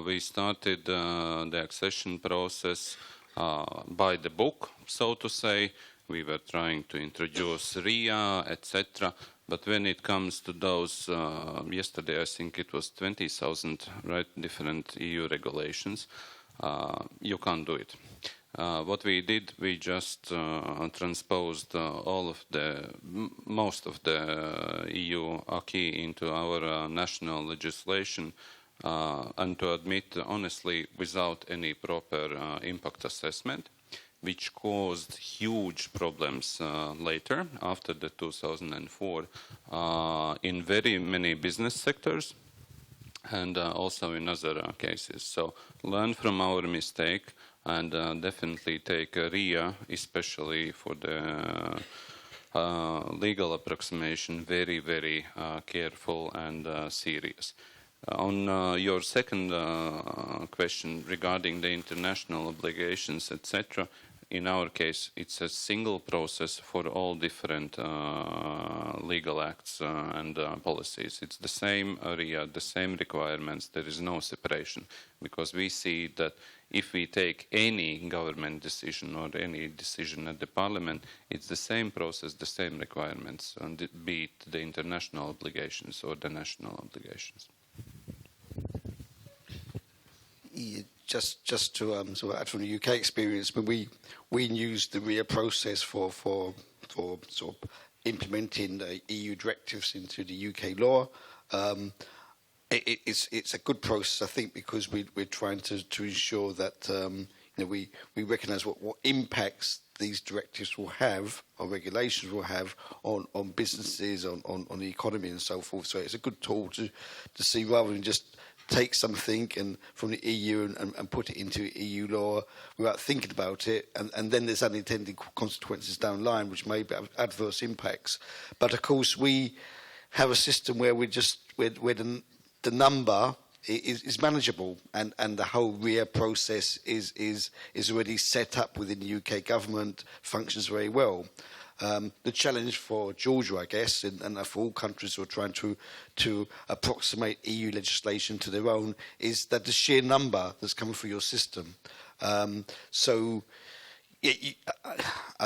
we started the accession process by the book, so to say. We were trying to introduce RIA, etc. But when it comes to those, yesterday I think it was 20,000 different EU regulations, you can't do it. What we did, we just transposed most of the EU acquis into our national legislation, and to admit honestly, without any proper impact assessment, which caused huge problems later, after the 2004, in very many business sectors and also in other cases. So learn from our mistake and definitely take RIA, especially for the legal approximation, very, very careful and serious. On your second question regarding the international obligations, etc., in our case, it's a single process for all different legal acts and policies. It's the same area, the same requirements. There is no separation, because we see that if we take any government decision or any decision at the parliament, it's the same process, the same requirements, and be it the international obligations or the national obligations. Just to sort of add from the UK experience, when we used the RIA process for sort of implementing the EU directives into the UK law, it's a good process, I think, because we're trying to ensure that we recognise what impacts these directives will have, or regulations will have, on businesses, on the economy and so forth. So it's a good tool to see, rather than just take something from the EU and put it into EU law without thinking about it, and then there's unintended consequences down the line, which may have adverse impacts. But of course, we have a system where where the number is manageable, and the whole RIA process is already set up within the UK government, functions very well. The challenge for Georgia, I guess, and for all countries who are trying to approximate EU legislation to their own, is that the sheer number that's coming through your system. I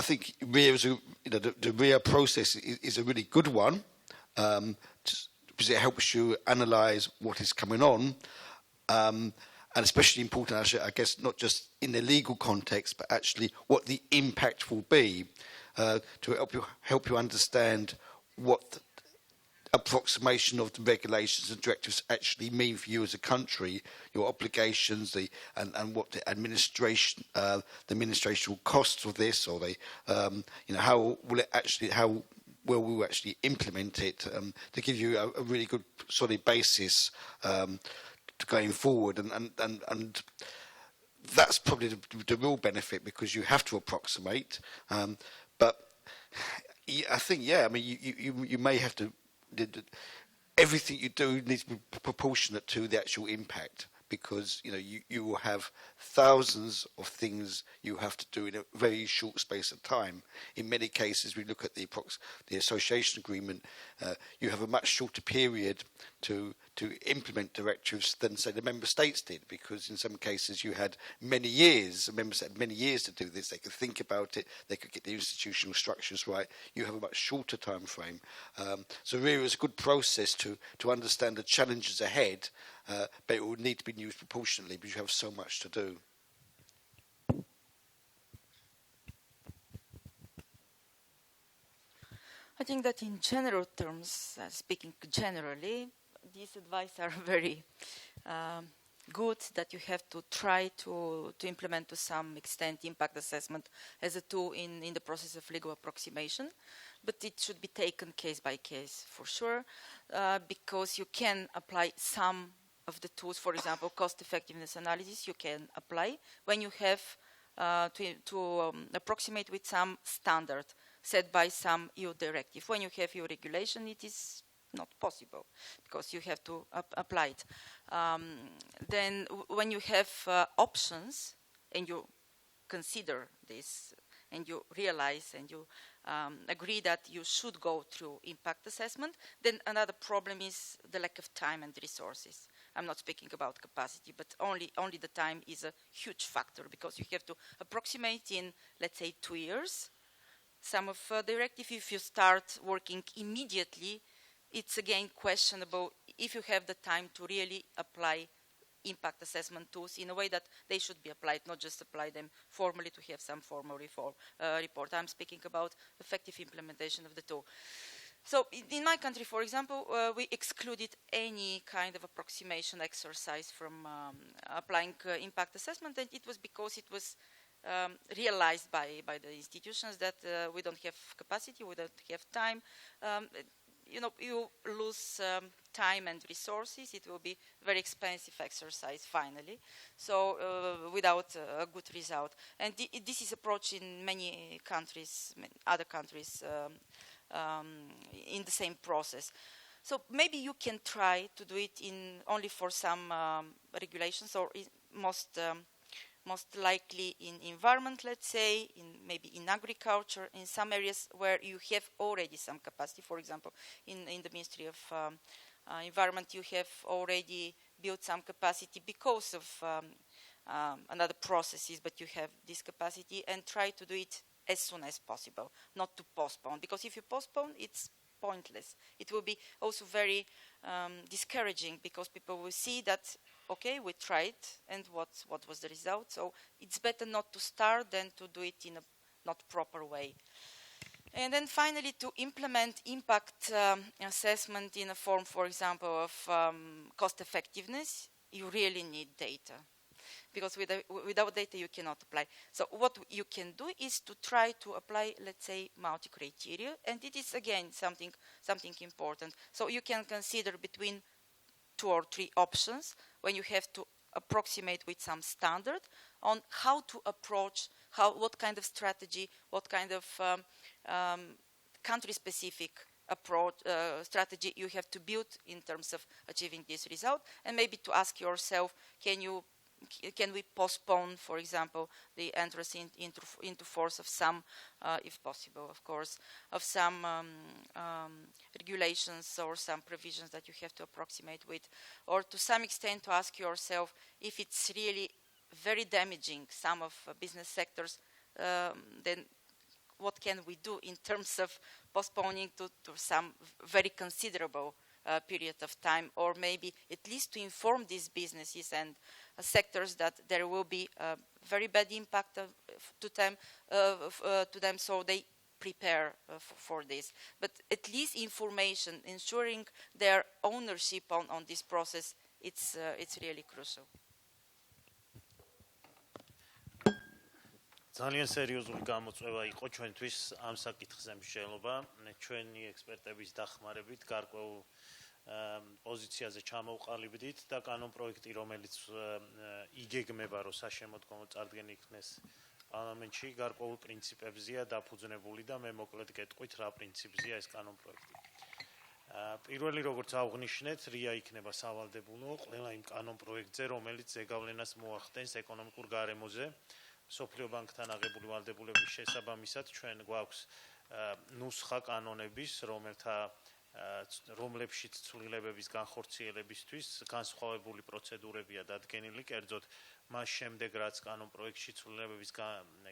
think RIA the RIA process is a really good one, because it helps you analyse what is coming on, and especially important, actually, I guess, not just in the legal context, but actually what the impact will be. To help you understand what approximation of the regulations and directives actually mean for you as a country, your obligations, and what the administrational costs of this, or how will it actually, how well we will actually implement it, to give you a really good solid basis to going forward, and that's probably the real benefit, because you have to approximate, but I think, I mean, you may have to, everything you do needs to be proportionate to the actual impact, because you will have thousands of things you have to do in a very short space of time. In many cases, we look at the association agreement, you have a much shorter period to implement directives than, say, the member states did, because in some cases you had many years, the members had many years to do this. They could think about it, they could get the institutional structures right. You have a much shorter time frame. So really it's a good process to understand the challenges ahead, but it will need to be used proportionately because you have so much to do. I think that in general terms, speaking generally, these advice are very good, that you have to try to implement to some extent impact assessment as a tool in the process of legal approximation, but it should be taken case by case for sure, because you can apply some of the tools, for example, cost effectiveness analysis you can apply when you have to approximate with some standard set by some EU directive. When you have EU regulation, it is not possible because you have to apply it. Then when you have options and you consider this and you realize and you agree that you should go through impact assessment, then another problem is the lack of time and resources. I'm not speaking about capacity, but only the time is a huge factor, because you have to approximate in, let's say, 2 years. Some of directive, if you start working immediately, it's again questionable if you have the time to really apply impact assessment tools in a way that they should be applied, not just apply them formally to have some formal report. I'm speaking about effective implementation of the tool. So in my country, for example, we excluded any kind of approximation exercise from applying impact assessment, and it was because it was realized by the institutions that we don't have capacity, we don't have time. You lose time and resources. It will be very expensive exercise finally, so without a good result. And this is approach in many countries, other countries, in the same process. So maybe you can try to do it only for some regulations, or most likely in environment, let's say, maybe in agriculture, in some areas where you have already some capacity. For example, in the Ministry of Environment, you have already built some capacity because of another processes, but you have this capacity, and try to do it as soon as possible, not to postpone, because if you postpone, it's pointless. It will be also very discouraging, because people will see that, okay, we tried, and what was the result? So it's better not to start than to do it in a not proper way. And then finally, to implement impact assessment in a form, for example, of cost effectiveness, you really need data. Because without data, you cannot apply. So what you can do is to try to apply, let's say, multi-criteria. And it is, again, something important. So you can consider between 2 or 3 options when you have to approximate with some standard on how to approach, what kind of strategy, what kind of country-specific approach strategy you have to build in terms of achieving this result, and maybe to ask yourself, can we postpone, for example, the entrance into force of some, if possible, of course, of some regulations or some provisions that you have to approximate with, or to some extent to ask yourself if it's really very damaging some of business sectors, then what can we do in terms of postponing to some very considerable period of time, or maybe at least to inform these businesses and sectors that there will be a very bad impact to them, so they prepare for this. But at least information, ensuring their ownership on this process, it's really crucial. ძალიან სერიოზული გამოწვევა იყო ჩვენთვის ამ საკითხზე მსჯელობა. ჩვენი ექსპერტების დახმარებით გარკვეულ პოზიციაზე ჩამოვყალიბდით და კანონ პროექტი, რომელიც იგეგმება, რომ საშემოდგომო წარდგენი იქნეს პარლამენტში, გარკვეულ პრინციპებზეა დაფუძნებული და მე მოკლედ გეტყვით რა პრინციპზეა ეს კანონ პროექტი. პირველი, როგორც აღნიშნეთ, რია იქნება სავალდებულო ყველა იმ კანონ პროექტზე, რომელიც ზეგავლენას მოახდენს ეკონომიკურ გარემოზე. სოფლიო ბანკთან აღებული ვალდებულების შესაბამისად ჩვენ გვაქვს ნუსხა კანონების, რომლებშიც ცვლილებების განხორციელებისთვის განსხვავებული პროცედურებია დადგენილი, კერძოდ მას შემდეგ, რაც კანონ პროექტში ცვლილებების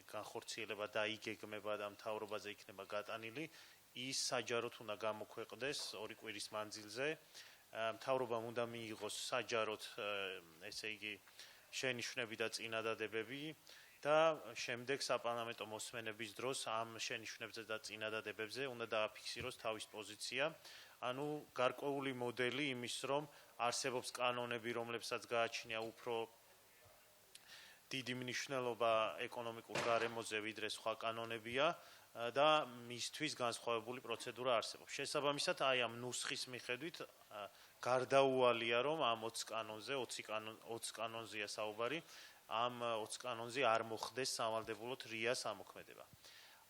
განხორციელება დაიგეგმება და მთავრობაზე იქნება გატანილი, ის საჯაროდ უნდა გამოქვეყნდეს 2 კვირის მანძილზე. მთავრობამ უნდა მიიღოს საჯაროდ, ესე იგი, შენიშვნები და წინადადებები და შემდეგ საპარლამენტო მოსმენების დროს ამ შენიშვნებზე და წინადადებებზე უნდა დააფიქსიროს თავის პოზიცია. ანუ გარკვეული მოდელი იმის, რომ არსებობს კანონები, რომლებსაც გააჩნია უფრო დიდი მნიშვნელობა ეკონომიკურ გარემოზე, ვიდრე სხვა კანონებია და მისთვის განსხვავებული პროცედურა არსებობს. შესაბამისად, აი ამ ნუსხის მიხედვით გარდაუვალია, რომ ამ 20 კანონზე, 20 კანონზეა საუბარი, ამ 20 კანონზე არ მოხდეს სავალდებულოდ რიას ამოქმედება.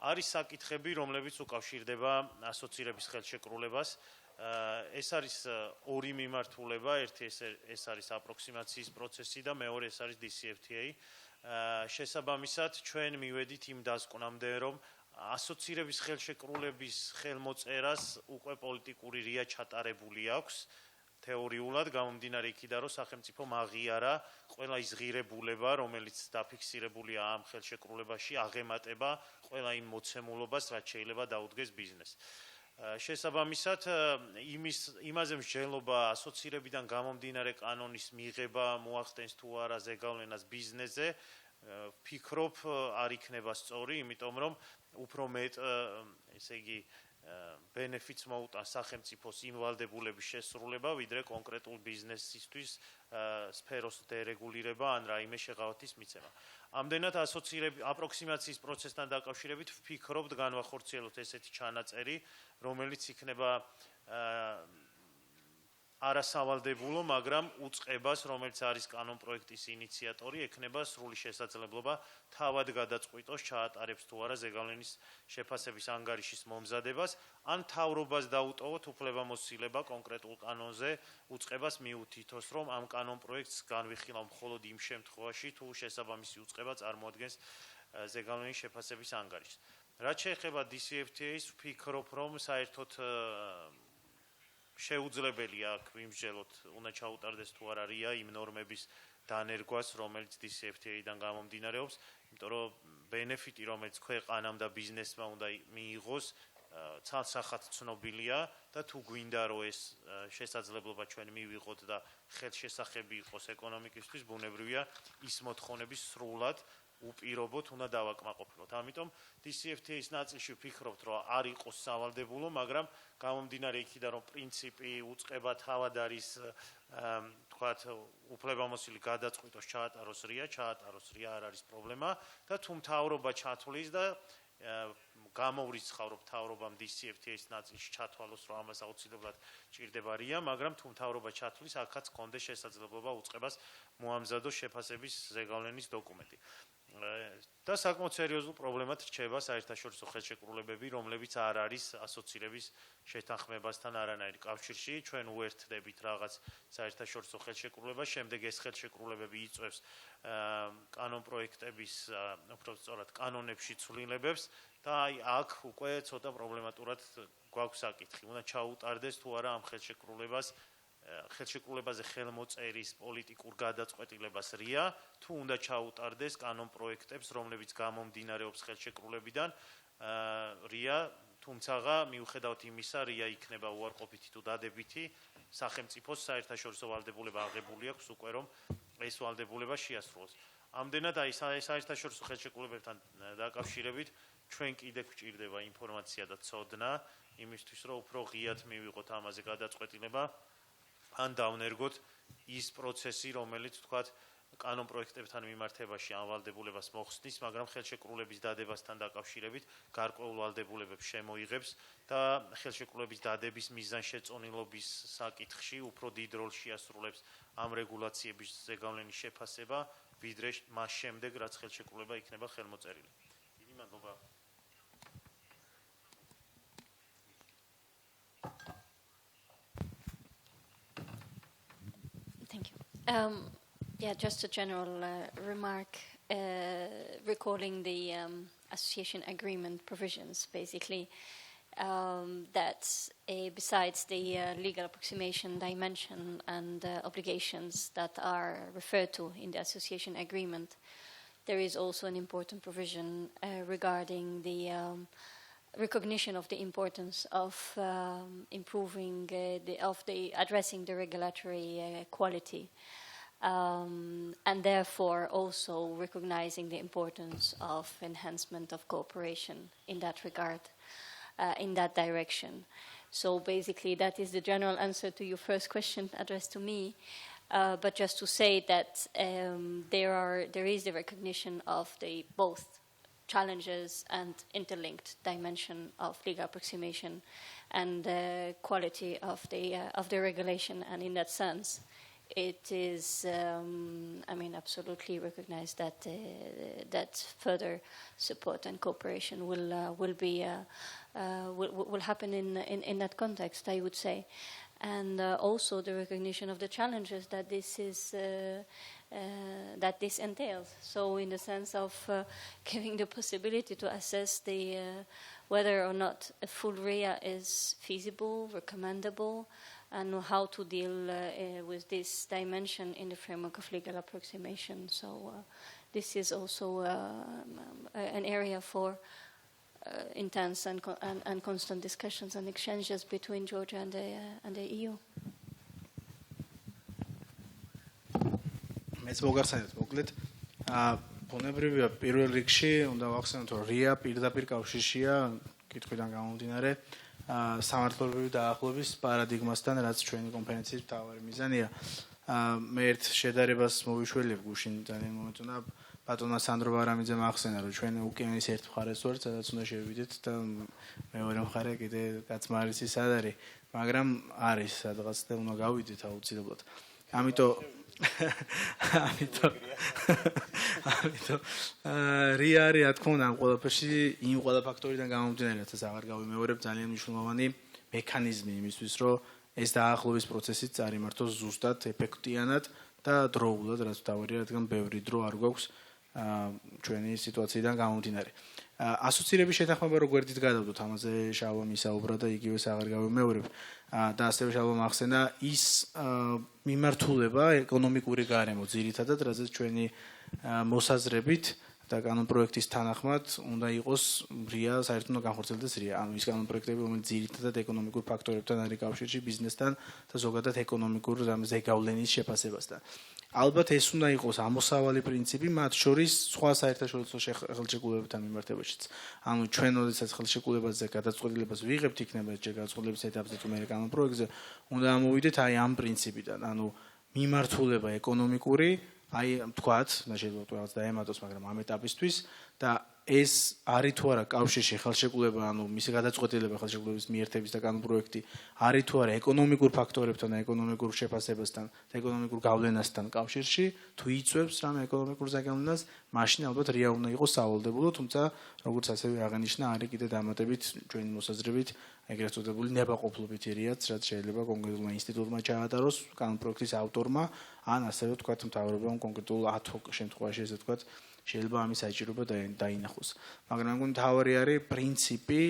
არის საკითხები, რომლებიც უკავშირდება ასოცირების ხელშეკრულებას. ეს არის ორი მიმართულება, ერთი ეს არის აპროქსიმაციის პროცესი და მეორე ეს არის DCFTA. შესაბამისად, ჩვენ მივედით იმ დასკვნამდე, რომ ასოცირების ხელშეკრულების ხელმოწერას უკვე პოლიტიკური რია ჩატარებული აქვს. თეორიულად გამომდინარე იქიდან, რომ სახელმწიფომ აღიარა ყველა ის ღირებულება, რომელიც დაფიქსირებულია ამ ხელშეკრულებაში, აღემატება ყველა იმ მოცემულობას, რაც შეიძლება დაუდგეს ბიზნესს. შესაბამისად, იმაზე მსჯელობა ასოცირებიდან გამომდინარე კანონის მიღება მოახდენს თუ არა ზეგავლენას ბიზნესზე, ვფიქრობ, არ იქნება სწორი, იმიტომ რომ უფრო მეტ, ესე იგი, benefits მოუტანს სახელმწიფოს იმ ვალდებულების შესრულება, ვიდრე კონკრეტულ ბიზნესისთვის სფეროს დერეგულირება ან რაიმე შეღავათის მიცემა. ამდენად აპროქსიმაციის პროცესთან დაკავშირებით ვფიქრობთ განვახორციელოთ ესეთი ჩანაწერი, რომელიც იქნება არასავალდებულო, მაგრამ უწყებას, რომელიც არის კანონ პროექტის ინიციატორი, ექნება სრული შესაძლებლობა თავად გადაწყვიტოს ჩაატარებს თუ არა ზეგავლენის შეფასების ანგარიშის მომზადებას, ან თავრობას დაუტოვოთ უფლებამოსილება კონკრეტულ კანონზე უწყებას მიუთითოს, რომ ამ კანონ პროექტს განვიხილავ მხოლოდ იმ შემთხვევაში, თუ შესაბამისი უწყება წარმოადგენს ზეგავლენის შეფასების ანგარიშს. რაც შეეხება DCFTA-ს, ვფიქრობ, რომ საერთოდ შეუძლებელია აქ ვიმსჯელოთ, უნდა ჩაუტარდეს თუ არა რია იმ ნორმების დანერგვას, რომელიც DCFTA-დან გამომდინარეობს, იმიტომ რომ ბენეფიტი, რომელიც ქვეყანამ და ბიზნესმა უნდა მიიღოს, ცალსახად ცნობილია და თუ გვინდა, რომ ეს შესაძლებლობა ჩვენ მივიღოთ და ხელშესახები იყოს ეკონომიკისთვის, ბუნებრივია ის მოთხოვნების სრულად უპირობოთ უნდა დავაკმაყოფილოთ. ამიტომ DCFTA-ის ნაწილში ვფიქრობთ, რომ არ იყოს სავალდებულო, მაგრამ გამომდინარე იქიდან, რომ პრინციპი უწყება თავად არის, თქვათ, უფლებამოსილი გადაწყვიტოს ჩაატაროს რია, არ არის პრობლემა და თუ მთავრობა ჩათვლის და გამოვრიცხავ, რომ მთავრობამ DCFTA-ის ნაწილში ჩათვალოს, რომ ამას აუცილებლად ჭირდება რია, მაგრამ თუ მთავრობა ჩათვლის, აქაც კონდეს შესაძლებლობა უწყებას მოამზადოს შეფასების ზეგავლენის დოკუმენტი. და საკმაოდ სერიოზულ პრობლემად რჩება საერთაშორისო ხელშეკრულებები, რომლებიც არ არის ასოცირების შეთანხმებასთან არანაირ კავშირში. ჩვენ უერთდებით რაღაც საერთაშორისო ხელშეკრულებას, შემდეგ ეს ხელშეკრულებები იწვევს კანონ პროექტების, უფრო სწორად, კანონებში ცვლილებებს და აი აქ უკვე ცოტა პრობლემატურად გვაქვს საკითხი. უნდა ჩაუტარდეს თუ არა ამ ხელშეკრულებაზე ხელმოწერის პოლიტიკურ გადაწყვეტილებას რია, თუ უნდა ჩაუტარდეს კანონ პროექტებს, რომლებიც გამომდინარეობს ხელშეკრულებიდან რია, თუმცა მიუხედავად იმისა, რია იქნება უარყოფითი თუ დადებითი, სახელმწიფოს საერთაშორისო ვალდებულება აღებული აქვს უკვე, რომ ეს ვალდებულება შეასრულოს. ამდენად აი საერთაშორისო ხელშეკრულებებთან დაკავშირებით ჩვენ კიდე გვჭირდება ინფორმაცია და ცოდნა იმისთვის, რომ უფრო ღიად მივიღოთ ამაზე გადაწყვეტილება, ან დავნერგოთ ის პროცესი, რომელიც თქვათ კანონ პროექტებთან მიმართებაში ამ ვალდებულებას მოხსნის, მაგრამ ხელშეკრულების დადებასთან დაკავშირებით გარკვეულ ვალდებულებებს შემოიღებს და ხელშეკრულების დადების მიზანშეწონილობის საკითხში უფრო დიდ როლს შეასრულებს ამ რეგულაციების ზეგავლენის შეფასება, ვიდრე მას შემდეგ, რაც ხელშეკრულება იქნება ხელმოწერილი. დიდი მადლობა. Thank you. Yeah, just a general remark recalling the association agreement provisions, basically, that besides the legal approximation dimension and obligations that are referred to in the association agreement, there is also an important provision regarding the recognition of the importance of improving addressing the regulatory quality. And therefore also recognizing the importance of enhancement of cooperation in that regard, in that direction. So basically that is the general answer to your first question addressed to me, but just to say that there is the recognition of the both challenges and interlinked dimension of legal approximation and quality of the regulation, and in that sense it is, absolutely recognized that that further support and cooperation will happen in that context, I would say, and also the recognition of the challenges that this is that this entails. So, in the sense of giving the possibility to assess whether or not a full RIA is feasible, recommendable, and how to deal with this dimension in the framework of legal approximation. So this is also an area for intense and constant discussions and exchanges between Georgia and the EU. მეც მოგახსენეთ მოკლედ ბუნებრივია პირველ რიგში უნდა ვახსენოთ რომ RIA პირდაპირ კავშირშია კითხვიდან გამომდინარე სამართლებრივი დაახლოების პარადიგმასთან, რაც ჩვენი კონფერენციის მთავარი მიზანია. მე ერთ შედარებას მოვიშველებ გუშინ ძალიან მომეწონა ბატონმა სანდრო ბარამიძემ ახსენა, რომ ჩვენ ოკეანის ერთ მხარეს ვართ, სადაც უნდა შევიდეთ და მეორე მხარე კიდე კაცმარისი სად არის, მაგრამ არის სადღაც და უნდა გავიდეთ აუცილებლად. ამიტომ RIA არის, რა თქმა უნდა, ამ ყველაფერში იმ ყველა ფაქტორიდან გამომდინარე, რაც აღარ გავიმეორებ, ძალიან მნიშვნელოვანი მექანიზმი იმისთვის, რომ ეს დაახლოების პროცესი წარიმართოს ზუსტად, ეფექტიანად და დროულად, რაც თავარია, რადგან ბევრი დრო არ გვაქვს ჩვენი სიტუაციიდან გამომდინარე. ასოცირების შეთანხმება რო გვერდით გადავდოთ, ამაზე შალვა მისაუბრა და იგივეს აღარ გავიმეორებ. და ასევე შალვა ახსენა ის მიმართულება ეკონომიკური გარემო ძირითადად, რაზეც ჩვენი მოსაზრებით და კანონ პროექტის თანახმად უნდა იყოს RIA, საერთოდ უნდა განხორციელდეს RIA. ანუ ის კანონ პროექტები, რომელიც ძირითადად ეკონომიკურ ფაქტორებთან არის კავშირში, ბიზნესთან და ზოგადად ეკონომიკურ ზეგავლენის შეფასებასთან. ალბათ ეს უნდა იყოს ამოსავალი პრინციპი, მათ შორის სხვა საერთაშორისო ხელშეკრულებებთან მიმართებაშიც. ანუ ჩვენ როდესაც ხელშეკრულებაზე გადაწყვეტილებას ვიღებთ, იქნება ეს გადაწყვეტილების ეტაპზე თუ მე კანონ პროექტზე, უნდა ამოვიდეთ აი ამ პრინციპიდან, ანუ მიმართულება ეკონომიკური, აი თქვათ, შეიძლება თუ რაღაც დაემატოს, მაგრამ ამ ეტაპისთვის და ეს არის თუ არა კავშირში ხელშეკრულება, ანუ მისი გადაწყვეტილება ხელშეკრულების მიერთების და კანონ პროექტი არის თუ არა ეკონომიკურ ფაქტორებთან და ეკონომიკურ შეფასებასთან და ეკონომიკურ გავლენასთან კავშირში, თუ იწვევს რამე ეკონომიკურ ზეგავლენას, მაშინ ალბათ RIA უნდა იყოს სავალდებულო, თუმცა როგორც ასევე აღინიშნა, არის კიდე დამატებით ჩვენი მოსაზრებით ეგრეთ წოდებული ნებაყოფლობითი RIA-ც, რაც შეიძლება კონკრეტულმა ინსტიტუტმა ჩაატაროს კანონ პროექტის ავტორმა, ან ასევე თქვათ მთავრობამ კონკრეტულ ad hoc შემთხვევაში, ესე თქვათ, შეიძლება ამის საჭიროება დაინახოს. მაგრამ მთავარი არის პრინციპი,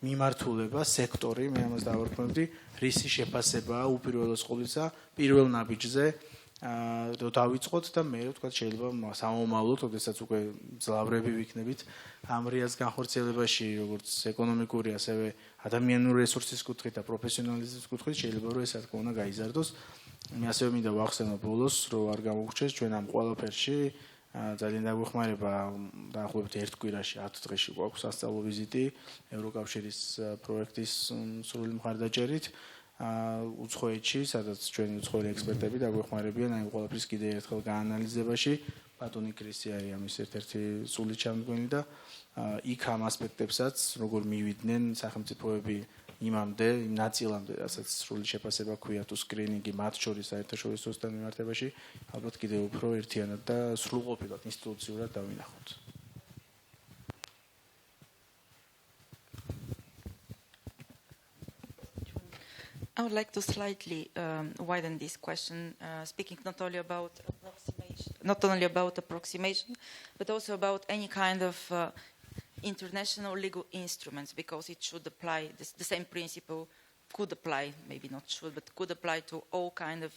მიმართულება, სექტორი, მე ამას დავარქმევდი, რისი შეფასებაა უპირველეს ყოვლისა პირველ ნაბიჯზე რომ დავიწყოთ და მე ვთქვათ შეიძლება სამომავლოდ, როდესაც უკვე ძლავრები ვიქნებით ამ RIA-ს განხორციელებაში, როგორც ეკონომიკური, ასევე ადამიანური რესურსის კუთხით და პროფესიონალიზმის კუთხით, შეიძლება რომ ეს რა თქმა უნდა გაიზარდოს. მე ასევე მინდა ვახსენო ბოლოს, რომ არ გამოგრჩეს ჩვენ ამ ყველაფერში ძალიან დაგვეხმარება დაახლოებით ერთ კვირაში 10 დღეში გვაქვს სასწავლო ვიზიტი ევროკავშირის პროექტის სრული მხარდაჭერით უცხოეთში, სადაც ჩვენი უცხოელი ექსპერტები დაგვეხმარებიან აი ყველაფრის კიდე ერთხელ გაანალიზებაში. ბატონი კრისი არის ამის ერთ-ერთი სული ჩამდგენი და იქ ამ ასპექტებსაც როგორ მივიდნენ სახელმწიფოები იმამდე, იმ ნაწილამდე, რასაც სრული შეფასება ქვია თუ სკრინინგი მათ შორის საერთაშორისოსთან მიმართებაში, ალბათ კიდევ უფრო ერთიანად და სრულყოფილად ინსტიტუციურად დავინახოთ. I would like to slightly widen this question, speaking not only about approximation, but also about any kind of international legal instruments, because it should apply, the same principle could apply, maybe not should, but could apply to all kind of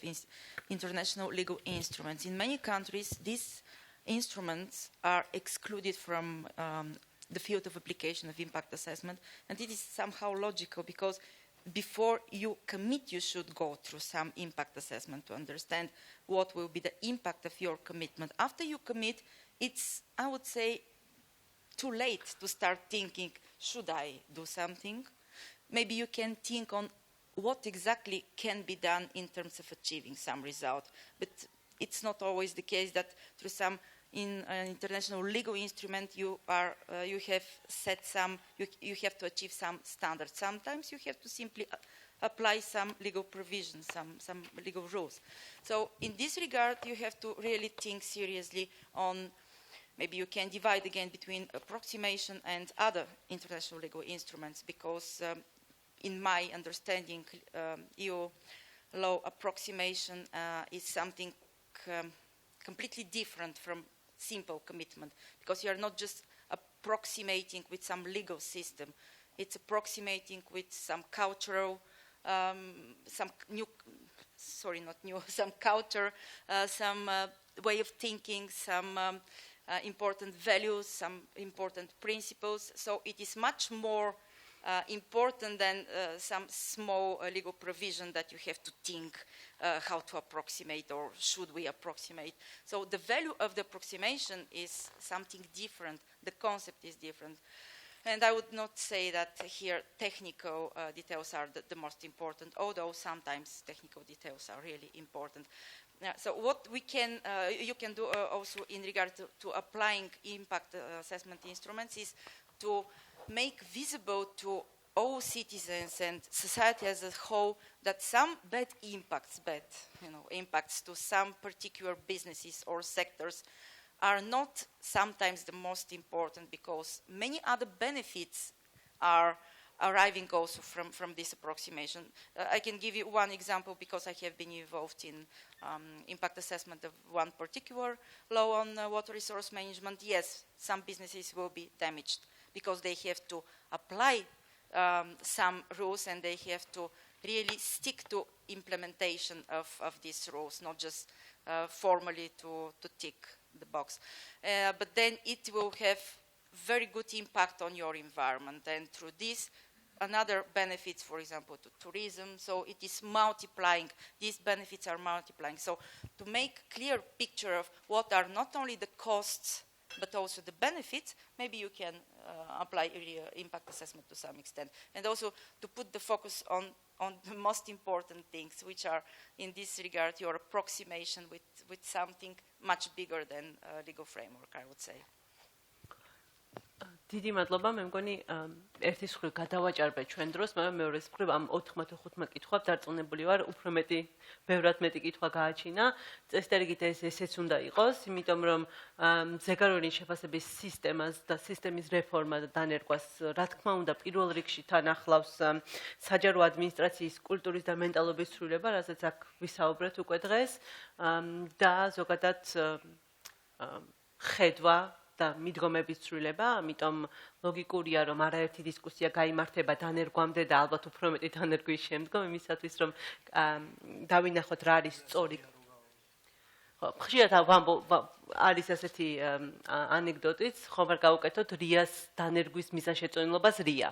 international legal instruments. In many countries, these instruments are excluded from the field of application of impact assessment, and it is somehow logical, because before you commit, you should go through some impact assessment to understand what will be the impact of your commitment. After you commit, it's, I would say, too late to start thinking, should I do something? Maybe you can think on what exactly can be done in terms of achieving some result. But it's not always the case that through some international legal instrument you have set some, you have to achieve some standards. Sometimes you have to simply apply some legal provisions, some legal rules. So in this regard, you have to really think seriously on, maybe you can divide again between approximation and other international legal instruments, because in my understanding, EU law approximation is something completely different from simple commitment, because you are not just approximating with some legal system, it's approximating with some cultural, some culture, some way of thinking, some important values, some important principles. So it is much more important than some small legal provision that you have to think how to approximate or should we approximate. So the value of the approximation is something different. The concept is different. And I would not say that here technical details are the most important, although sometimes technical details are really important. So what we can, you can do also in regard to applying impact assessment instruments is to make visible to all citizens and society as a whole that some bad impacts, impacts to some particular businesses or sectors are not sometimes the most important, because many other benefits are arriving also from this approximation. I can give you one example, because I have been involved in impact assessment of one particular law on water resource management. Yes, some businesses will be damaged because they have to apply some rules and they have to really stick to implementation of these rules, not just formally to tick the box. But then it will have very good impact on your environment, and through this another benefits, for example, to tourism. So it is multiplying. These benefits are multiplying. So to make clear picture of what are not only the costs but also the benefits, maybe you can apply impact assessment to some extent. And also to put the focus on the most important things, which are, in this regard, your approximation with something much bigger than legal framework, I would say. დიდი მადლობა, მე მგონი ერთის მხრივ გადავაჭარბე ჩვენ დროს, მაგრამ მეორეს მხრივ ამ 4-5 კითხვას დარწმუნებული ვარ, უფრო მეტი, ბევრად მეტი კითხვა გააჩინა. წესდერგით ესეც უნდა იყოს, იმიტომ რომ ზეგარონის შეფასების სისტემას და სისტემის რეფორმა და დანერგვას, რა თქმა უნდა, პირველ რიგში თან ახლავს საჯარო ადმინისტრაციის კულტურის და მენტალობის ცვლილება, რასაც აქ ვისაუბრეთ უკვე დღეს, და ზოგადად ხედვა და მიდგომების ცვლილება, ამიტომ ლოგიკურია, რომ არაერთი დისკუსია გაიმართება დანერგვამდე და ალბათ უფრო მეტი დანერგვის შემდგომ, იმისათვის რომ დავინახოთ რა არის სწორი. ხშირად არის ასეთი ანეკდოტიც, ხომ არ გავუკეთოთ რიას დანერგვის მიზანშეწონილობას რია.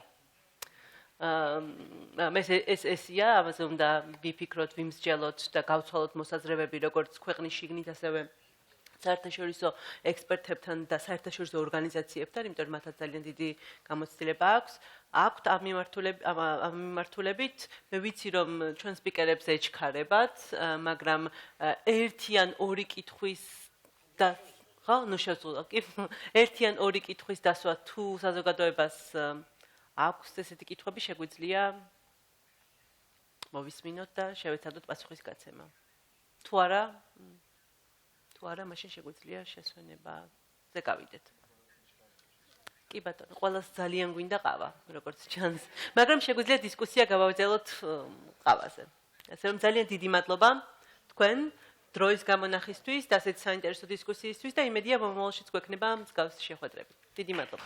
ესია, ამაზე უნდა ვიფიქროთ, ვიმსჯელოთ და გავცვალოთ მოსაზრებები, როგორც ქვეყნის შიგნით, ასევე საერთაშორისო ექსპერტებთან და საერთაშორისო ორგანიზაციებთან, იმიტომ რომ მათაც ძალიან დიდი გამოცდილება აქვთ ამ მიმართულებით. მე ვიცი რომ ჩვენ სპიკერებს ეჩქარებათ, მაგრამ ერთი ან ორი კითხვის და ერთი ან ორი კითხვის დასვა თუ საზოგადოებას აქვს ესეთი კითხვები, შეგვიძლია მოვისმინოთ და შევეცადოთ პასუხის გაცემა. თუ არა, მაშინ შეგვიძლია შესვენებაზე გავიდეთ. კი ბატონო, ყველას ძალიან გვინდა ყავა, როგორც ჩანს. მაგრამ შეგვიძლია დისკუსია გავაგრძელოთ ყავაზე. ასე რომ ძალიან დიდი მადლობა თქვენ დროის გამონახისთვის და ასეთ საინტერესო დისკუსიისთვის და იმედია მომავალშიც გვექნება მსგავსი შეხვედრები. დიდი მადლობა.